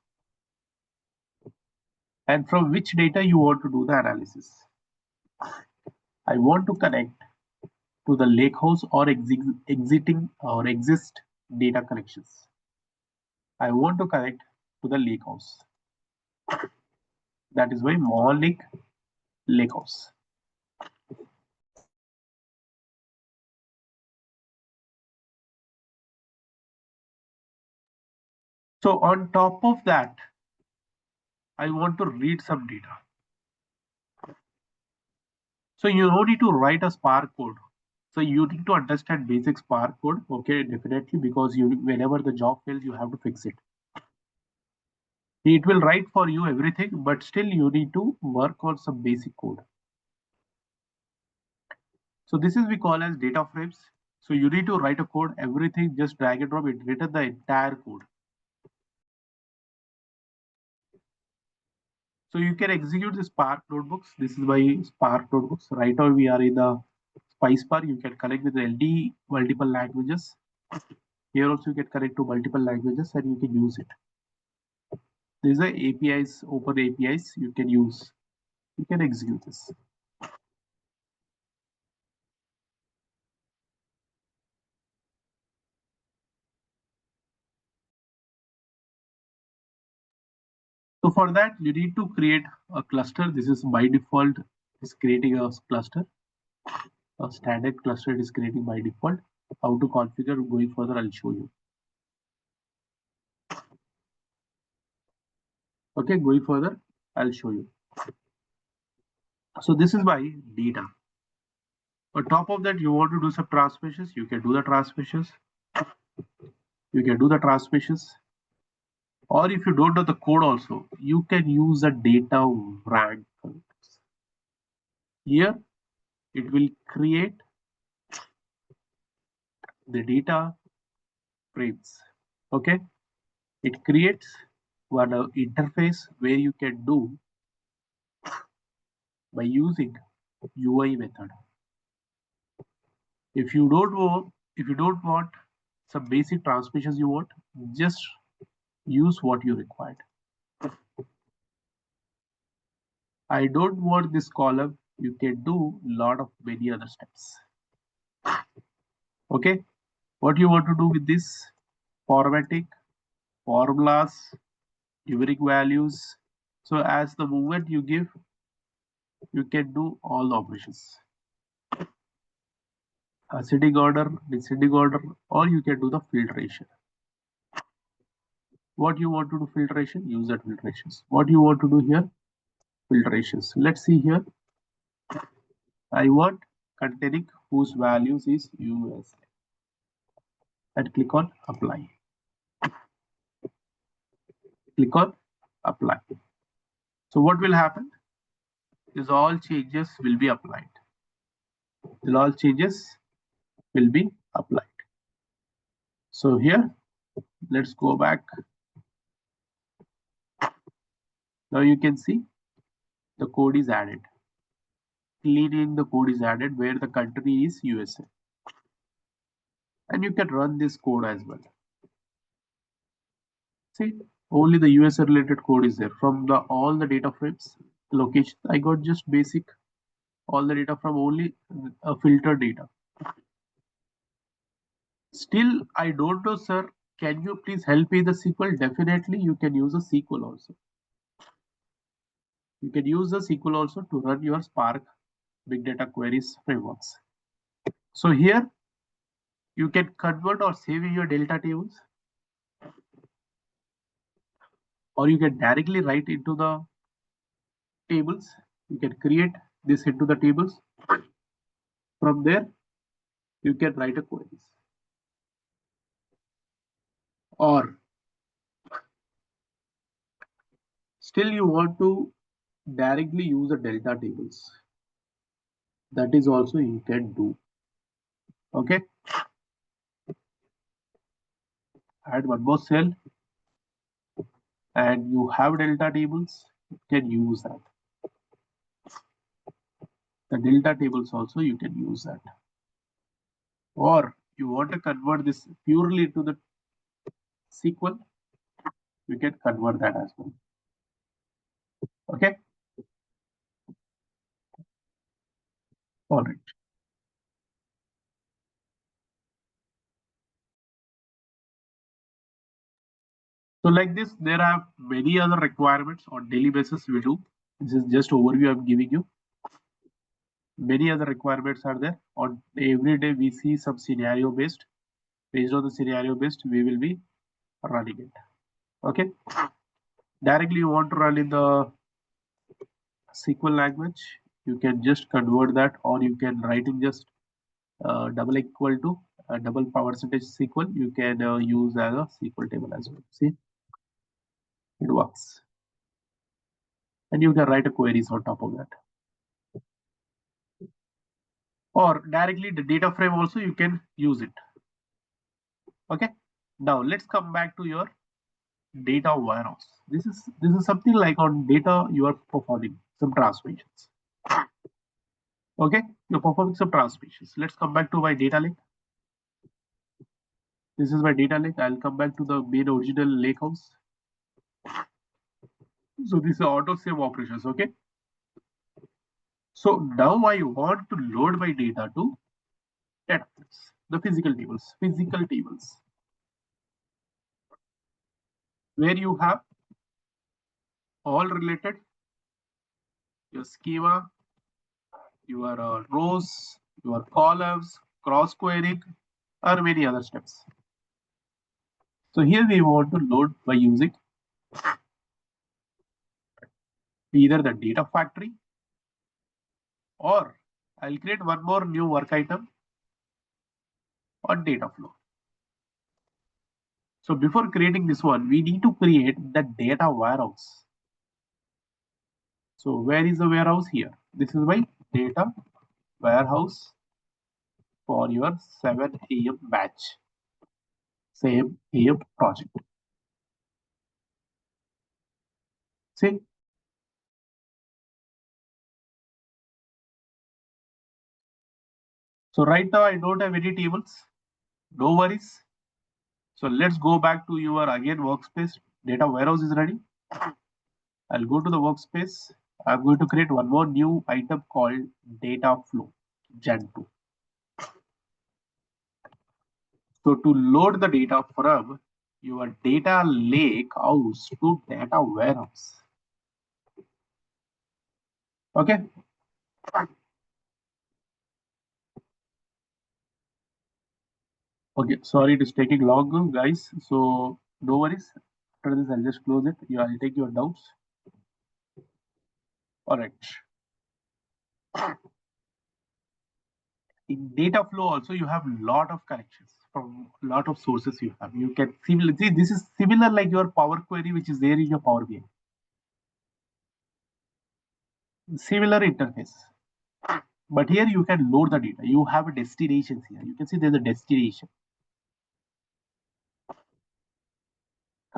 And from which data you want to do the analysis. I want to connect to the lakehouse or exiting or exist data connections. I want to connect to the lakehouse. That is why Monolink Lakehouse. So on top of that, I want to read some data. So you don't need to write a Spark code. So you need to understand basic Spark code, okay, definitely, because you whenever the job fails, you have to fix it. It will write for you everything, but still you need to work on some basic code. So this is we call as data frames. So you need to write a code, everything, just drag and drop it, written the entire code. So you can execute the Spark notebooks. This is by Spark notebooks. Right now we are in the SpicePar. You can connect with LD multiple languages. Here also you can connect to multiple languages and you can use it. These are APIs, open APIs you can use. You can execute this. So for that, you need to create a cluster. This is by default is creating a cluster. A standard cluster is creating by default. How to configure going further, I'll show you. Okay, going further, I'll show you. So this is my data. On top of that, you want to do some transformations, you can do the transformations. You can do the transformations. Or if you don't know the code also, you can use the data rank. Here, it will create the data frames. Okay, it creates one interface where you can do by using UI method. If you don't want some basic transformations you want, just use what you required. I don't want this column. You can do a lot of many other steps. Okay, what you want to do with this? Formatting, formulas, numeric values. So as the movement you give, you can do all the operations. Ascending order, descending order, or you can do the filtration. What you want to do filtration, use that filtrations. What you want to do here, filtrations. Let's see here. I want containing whose values is US and click on apply. Click on apply. So what will happen is all changes will be applied. All changes will be applied. So here, let's go back. Now you can see the code is added. Cleaning the code is added where the country is USA. And you can run this code as well. See, only the USA related code is there. From the all the data frames, location, I got just basic all the data from only filtered data. Still, I don't know, sir. Can you please help me the SQL? Definitely, you can use a SQL also. You can use the SQL also to run your Spark big data queries frameworks. So here you can convert or save your delta tables, or you can directly write into the tables. You can create this into the tables. From there, you can write a queries. Or still you want to directly use the delta tables. That is also you can do. Okay. Add one more cell and you have delta tables. You can use that. The delta tables also you can use that. Or you want to convert this purely to the SQL, you can convert that as well. Okay. All right. So like this, there are many other requirements on daily basis we do. This is just overview I'm giving you. Many other requirements are there. On every day we see some scenario based. Based on the scenario based, we will be running it. Okay. Directly you want to run in the SQL language, you can just convert that, or you can write in just double equal to double power percentage SQL. You can use as a SQL table as well. See, it works. And you can write a queries on top of that. Or directly the data frame also you can use it. Okay. Now let's come back to your data warehouse. This is something like on data you are performing some transformations. Okay, you're performing some transformations. Let's come back to my data lake. This is my data lake. I'll come back to the main original lake house. So this is auto save operations. Okay. So now I want to load my data to database, the physical tables, where you have all related your schema, your rows, your columns, cross querying, or many other steps. So here we want to load by using either the data factory, or I'll create one more new work item on data flow. So before creating this one, we need to create the data warehouse. So where is the warehouse here? This is my data warehouse for your 7 a.m. batch, same AM project. See, so right now I don't have any tables. No worries. So let's go back to your again workspace. Data warehouse is ready. I'll go to the workspace. I'm going to create one more new item called data flow Gen 2. So to load the data from your data lake house to data warehouse. Okay. Okay, sorry it is taking long, guys. So no worries. After this, I'll just close it. I'll take your doubts. All right. In data flow, also you have lot of connections from lot of sources you have. You can see this is similar like your Power Query, which is there in your Power BI. Similar interface. But here you can load the data. You have a destination here. You can see there's a destination.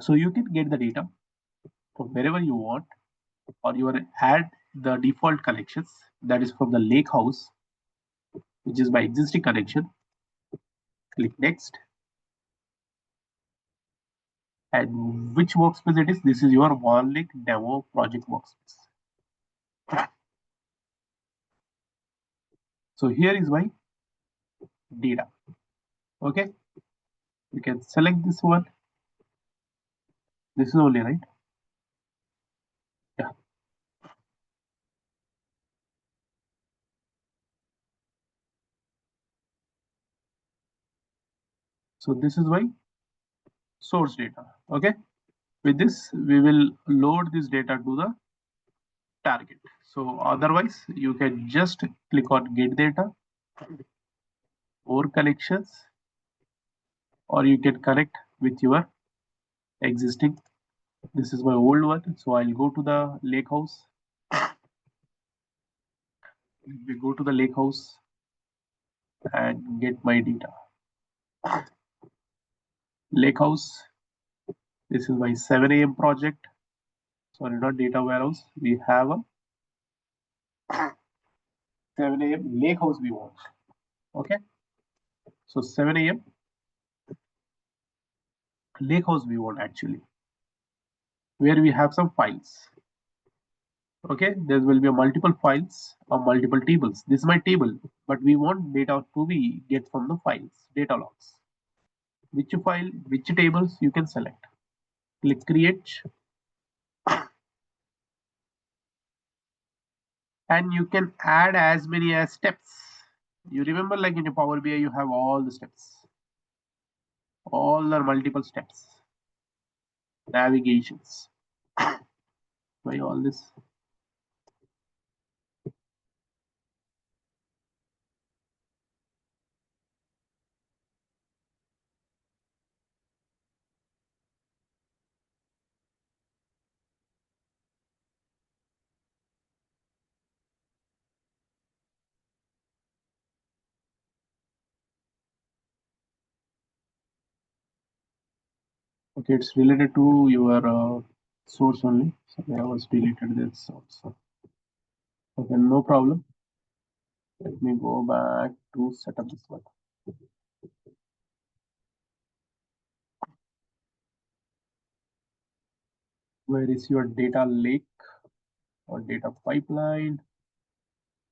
So you can get the data from wherever you want, or you add the default connections that is from the lake house, which is my existing connection. Click next. And which workspace it is? This is your OneLink demo project workspace. So here is my data. Okay, you can select this one. This is only right. Yeah. So this is my source data. Okay. With this, we will load this data to the target. So otherwise, you can just click on get data or connections, or you can connect with your existing. This is my old one. So I'll go to the lake house. We go to the lake house and get my data. Lake house. This is my 7 a.m. project. Sorry, not data warehouse. We have a 7 a.m. lake house we want. Okay. So 7 a.m. lake house we want actually, where we have some files. Okay, there will be a multiple files or multiple tables. This is my table, but we want data to be get from the files, data logs. Which file, which tables you can select. Click create, and you can add as many as steps. You remember, like in your Power BI, you have all the steps, all the multiple steps, navigations. Why all this? Okay, it's related to your source only. So I was deleted this also. Okay, no problem. Let me go back to set up this one. Where is your data lake or data pipeline?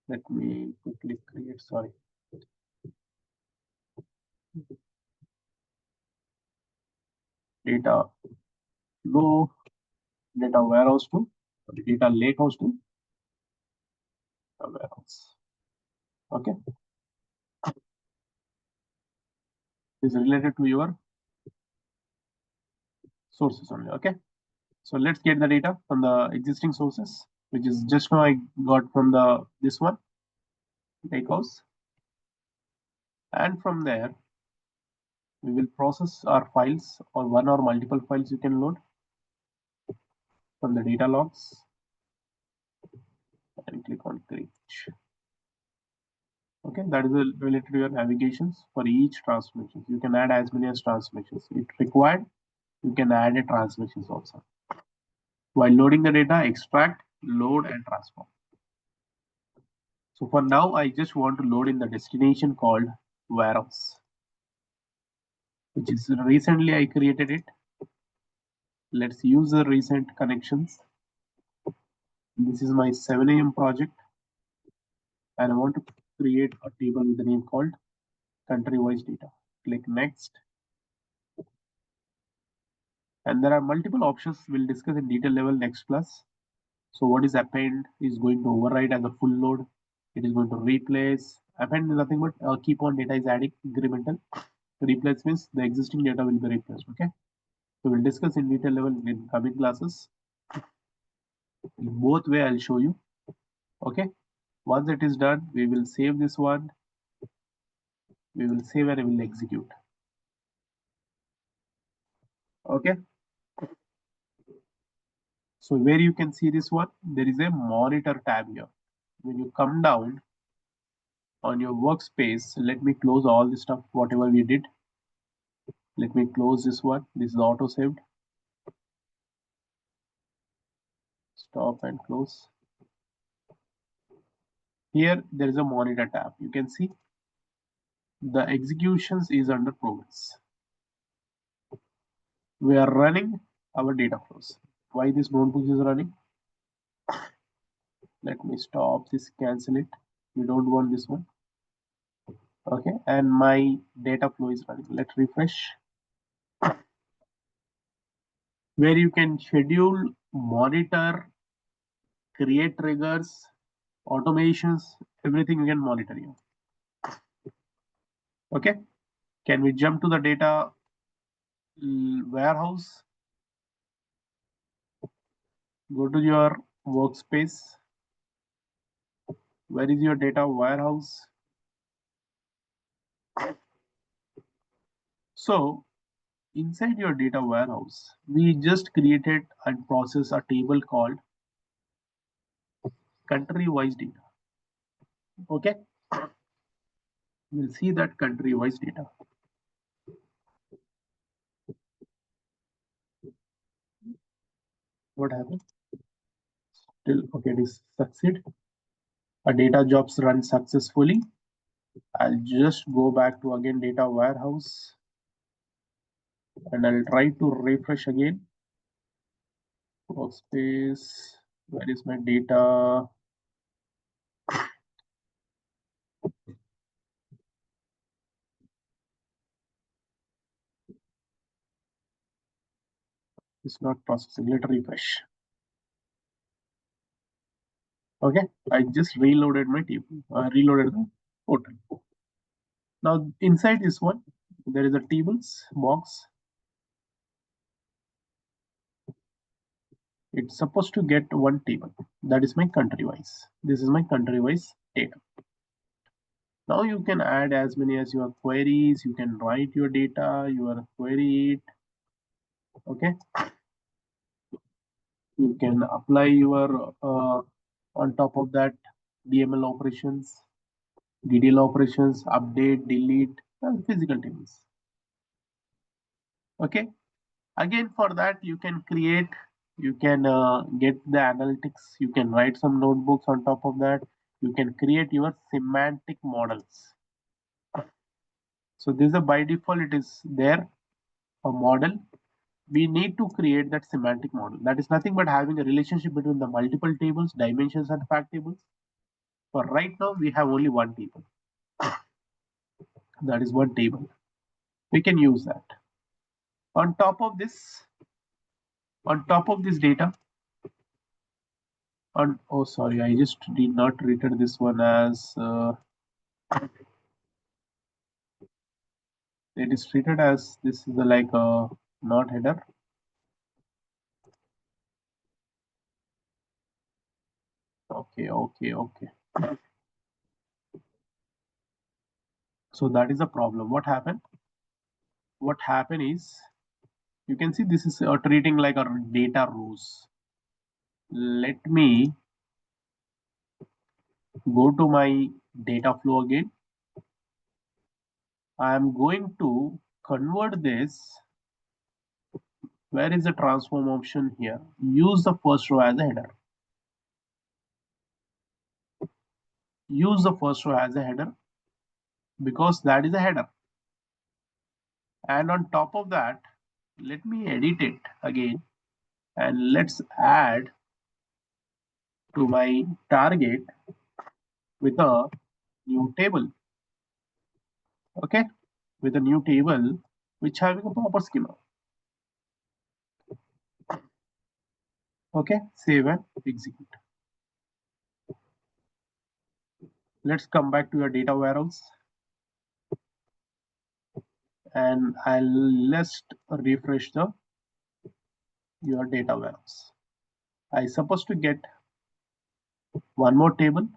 Let me quickly create, sorry. Data low, data warehouse to data lake house to the warehouse. Okay, this is related to your sources only. Okay, so let's get the data from the existing sources, which is just now I got from the this one lake house, and from there we will process our files or one or multiple files you can load from the data logs and click on create. Okay, that is related to your navigations for each transmission. You can add as many as transmissions. If required, you can add a transmissions also. While loading the data, extract, load, and transform. So for now, I just want to load in the destination called warehouse, which is recently I created it. Let's use the recent connections. This is my 7 a.m. project, and I want to create a table with the name called country-wise data. Click next. And there are multiple options we'll discuss in detail level next class. So what is append is going to override as a full load. It is going to replace. Append is nothing but keep on data is adding incremental. Replace means the existing data will be replaced. Okay. So we'll discuss in detail level in coming classes. In both way I'll show you. Okay. Once it is done, we will save this one. We will save and we will execute. Okay. So where you can see this one, there is a monitor tab here. When you come down on your workspace, let me close all the stuff, whatever we did. Let me close this one. This is auto saved. Stop and close. Here there is a monitor tab. You can see the executions is under progress. We are running our data flows. Why this notebook is running? Let me stop this, cancel it. We don't want this one. Okay, and my data flow is running. Let's refresh. Where you can schedule, monitor, create triggers, automations, everything you can monitor here. Okay, can we jump to the data warehouse? Go to your workspace. Where is your data warehouse? So inside your data warehouse, we just created and processed a table called country wise data. Okay, we'll see that country wise data. What happened? Still okay, this succeed. A data jobs run successfully. I'll just go back to again data warehouse and I'll try to refresh again. Workspace, where is my data? It's not processing. Let refresh. Okay, I just reloaded my table. Reloaded the portal. Now inside this one, there is a tables box. It's supposed to get one table. That is my country wise. This is my country wise data. Now you can add as many as your queries. You can write your data, your query it. Okay, you can apply your on top of that DML operations, DDL operations, update, delete, and physical tables. Okay, again for that you can create, you can get the analytics, you can write some notebooks on top of that, you can create your semantic models. So this is a by default, it is there, a model. We need to create that semantic model. That is nothing but having a relationship between the multiple tables, dimensions, and fact tables. For right now, we have only one table. That is one table. We can use that. On top of this, on top of this data, on oh sorry, I just did not treated this one as it is treated as this is like a not header. Okay, okay, okay. So that is a problem. What happened? What happened is you can see this is treating like a data rows. Let me go to my data flow again. I am going to convert this. Where is the transform option here? Use the first row as a header. Use the first row as a header because that is a header. And on top of that, let me edit it again and let's add to my target with a new table. Okay, with a new table which having a proper schema. Okay, save and execute. Let's come back to your data warehouse and I'll just refresh the your data warehouse. I supposed to get one more table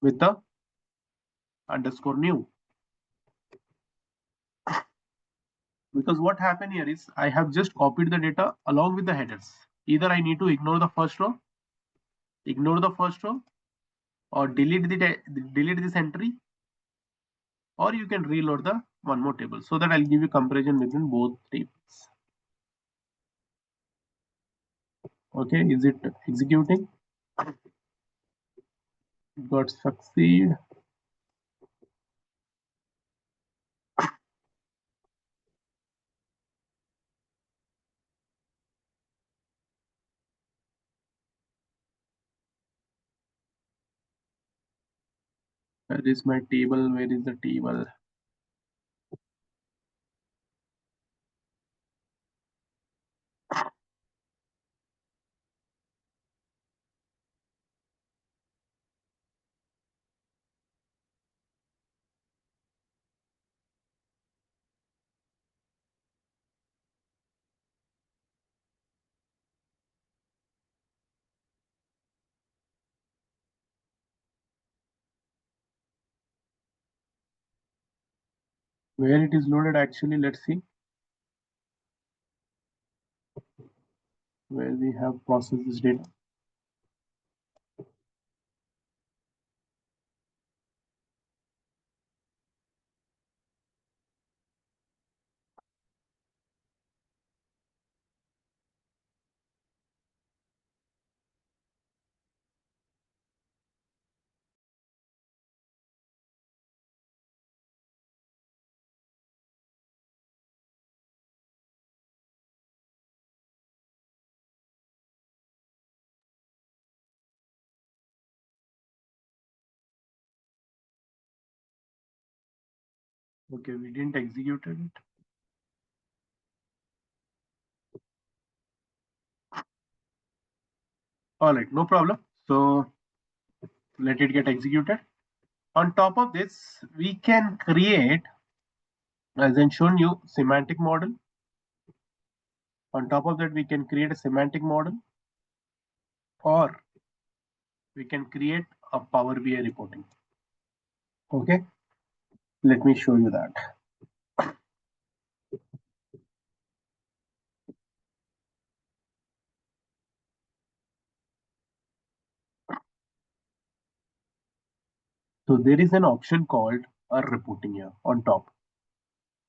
with the underscore new, because what happened here is I have just copied the data along with the headers. Either I need to ignore the first row, or delete this entry, or you can reload the one more table so that I'll give you comparison between both tables. Okay, is it executing? Got succeed. Where is my table? Where is the table? Where it is loaded actually, let's see. Where we have processed this data. Okay, we didn't execute it. All right, no problem. So let it get executed. On top of this, we can create, as I shown you, semantic model. On top of that, we can create a semantic model, or we can create a Power BI reporting. Okay, let me show you that. So there is an option called a reporting here on top.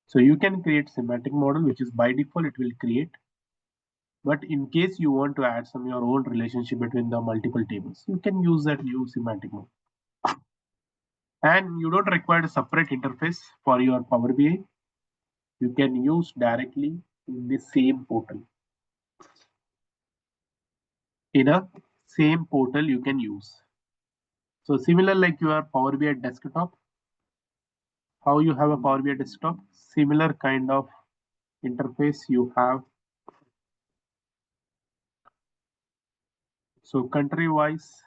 So you can create semantic model, which is by default it will create. But in case you want to add some your own relationship between the multiple tables, you can use that new semantic model. And you don't require a separate interface for your Power BI. You can use directly in the same portal. In a same portal you can use. So similar like your Power BI desktop, how you have a Power BI desktop, similar kind of interface you have. So country wise,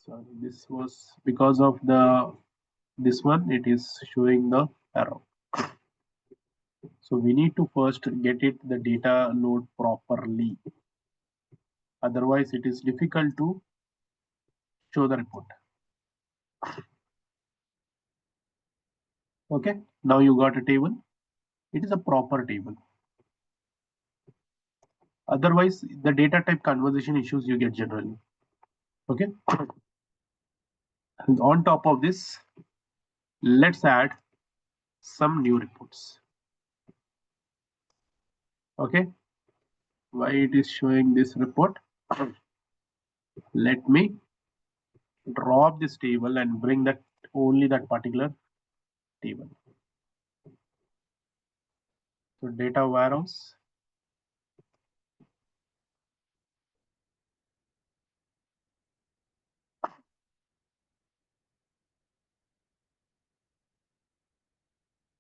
sorry, this was because of the this one, it is showing the error. So we need to first get it the data load properly. Otherwise, it is difficult to show the report. Okay, now you got a table. It is a proper table. Otherwise, the data type conversation issues you get generally. Okay. And on top of this, let's add some new reports. Okay. Why it is showing this report? Let me drop this table and bring that only that particular table. So data warehouse.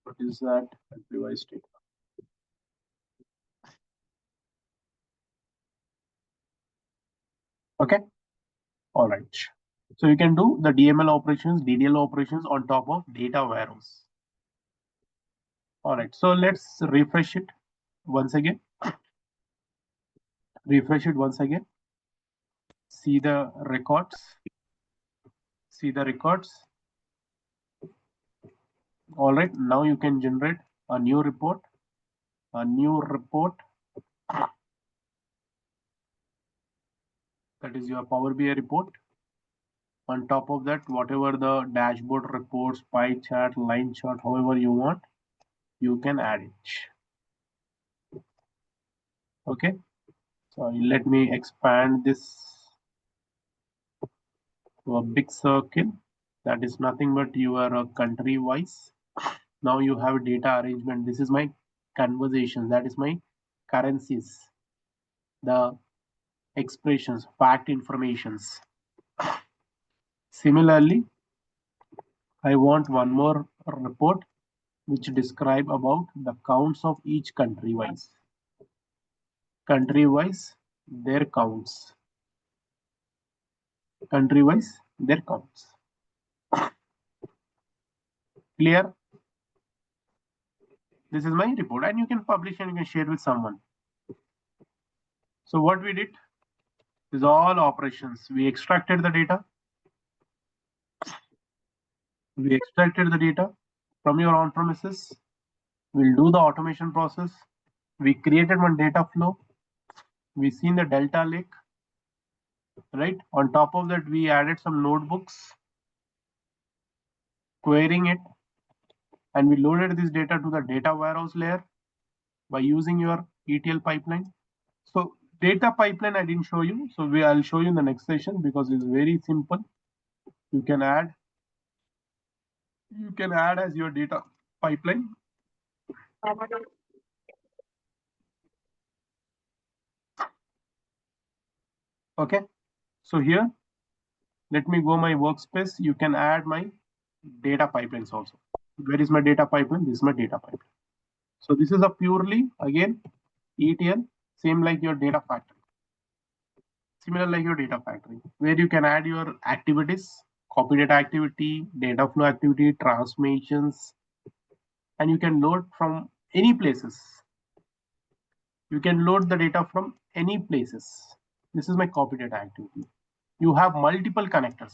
What is that? Device data. Okay. All right. So you can do the DML operations, DDL operations on top of data warehouse. All right. So let's refresh it once again. Refresh it once again. See the records. See the records. All right. Now you can generate a new report. A new report. That is your Power BI report. On top of that, whatever the dashboard reports, pie chart, line chart, however you want, you can add it. Okay. So let me expand this to a big circle. That is nothing but your country wise. Now you have data arrangement. This is my conversation. That is my currencies. The expressions, fact informations. Similarly, I want one more report which describe about the counts of each country wise. Country wise, their counts. Country wise, their counts. Clear? This is my report, and you can publish and you can share with someone. So what we did is all operations. We extracted the data. We extracted the data from your on-premises. We'll do the automation process. We created one data flow. We seen the Delta Lake, right? On top of that, we added some notebooks, querying it, and we loaded this data to the data warehouse layer by using your ETL pipeline. So data pipeline I didn't show you, so I'll show you in the next session because it's very simple. You can add as your data pipeline. Okay, so here let me go my workspace. You can add my data pipelines also. Where is my data pipeline? This is my data pipeline. So this is a purely again ETL, same like your data factory. Similar like your data factory, where you can add your activities, copy data activity, data flow activity, transformations, and you can load from any places. You can load the data from any places. This is my copy data activity. You have multiple connectors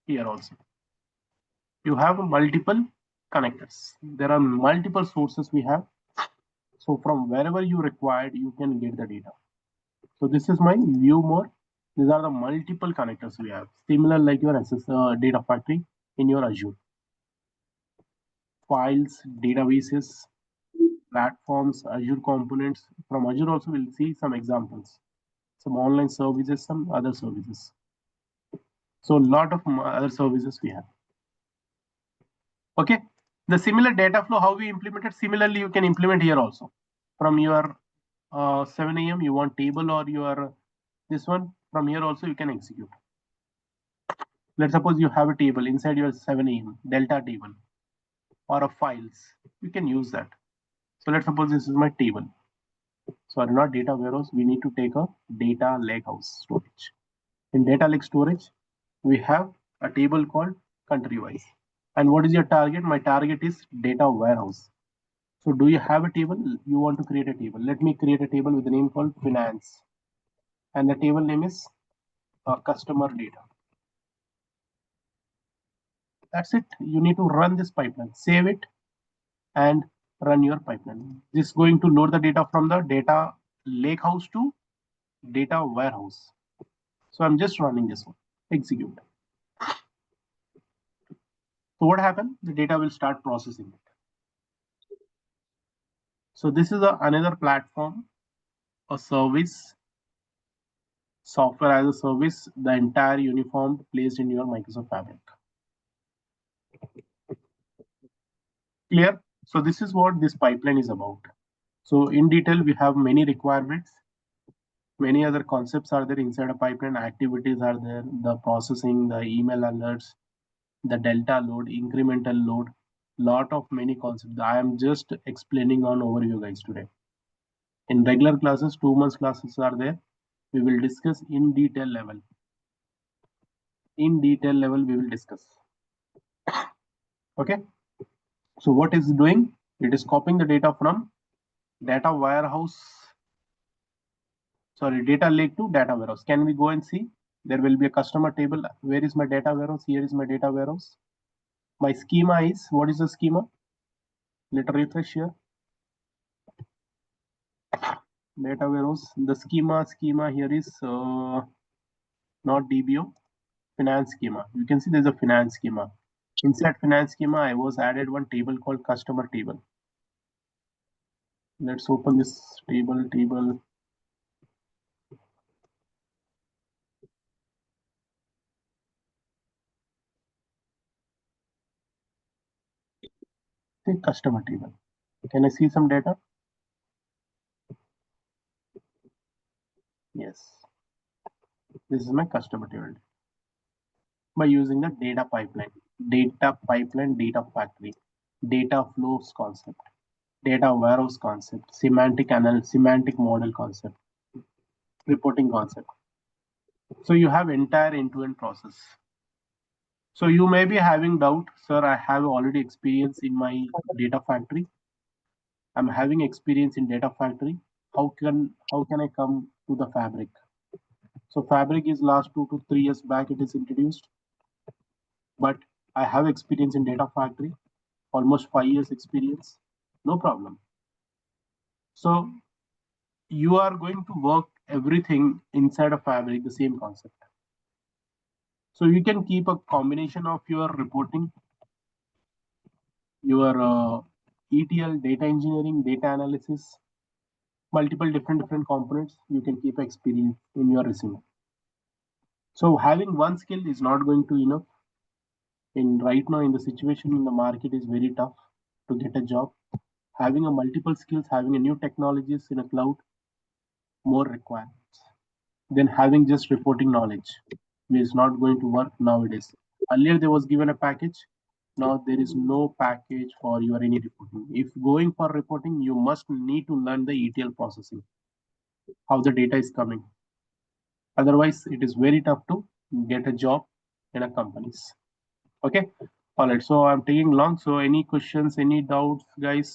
here also. You have multiple connectors. There are multiple sources we have. So from wherever you required, you can get the data. So this is my view more. These are the multiple connectors we have. Similar like your data factory in your Azure. Files, databases, platforms, Azure components. From Azure also we'll see some examples. Some online services, some other services. So a lot of other services we have. Okay. The similar data flow, how we implemented, similarly you can implement here also. From your 7 a.m. you want table or your this one, from here also you can execute. Let's suppose you have a table inside your 7 a.m. Delta table or a files. You can use that. So let's suppose this is my table. Sorry, not data warehouse. We need to take a data lakehouse storage. In data lake storage, we have a table called country wise. And what is your target? My target is data warehouse. So do you have a table? You want to create a table. Let me create a table with the name called finance. And the table name is customer data. That's it. You need to run this pipeline, save it and run your pipeline. This is going to load the data from the data lakehouse to data warehouse. So I'm just running this one, execute. So what happened? The data will start processing it. So this is another platform, a service, software as a service, the entire uniform placed in your Microsoft Fabric. Clear? So this is what this pipeline is about. So in detail, we have many requirements. Many other concepts are there inside a pipeline. Activities are there, the processing, the email alerts, the delta load, incremental load, lot of many concepts. I am just explaining on overview guys today. In regular classes, 2 months classes are there. We will discuss in detail level. In detail level, we will discuss. Okay. So what is doing? It is copying the data from data warehouse. Sorry, data lake to data warehouse. Can we go and see? There will be a customer table. Where is my data warehouse? Here is my data warehouse. My schema is, what is the schema? Let us refresh here. Data warehouse. The schema here is not DBO, finance schema. You can see there's a finance schema. Inside finance schema, I was added one table called customer table. Let's open this table. The customer table. Can I see some data? Yes. This is my custom material by using the data pipeline, data factory, data flows concept, data warehouse concept, semantic model concept, reporting concept. So you have entire end-to-end process. So you may be having doubt, sir, I have already experience in my data factory. I'm having experience in data factory. How can I come to the fabric? So fabric is last 2 to 3 years back it is introduced, but I have experience in data factory, almost 5 years experience. No problem. So you are going to work everything inside a fabric, the same concept. So you can keep a combination of your reporting, your ETL, data engineering, data analysis, multiple different components. You can keep experience in your resume. So having one skill is not going to enough. In right now in the situation in the market is very tough to get a job. Having a multiple skills, having a new technologies in a cloud, more requirements than having just reporting knowledge is not going to work nowadays. Earlier there was given a package. Now there is no package for your any reporting. If going for reporting, you must need to learn the ETL processing, how the data is coming. Otherwise, it is very tough to get a job in a companies. Okay. All right. So I'm taking long. So any questions, any doubts, guys?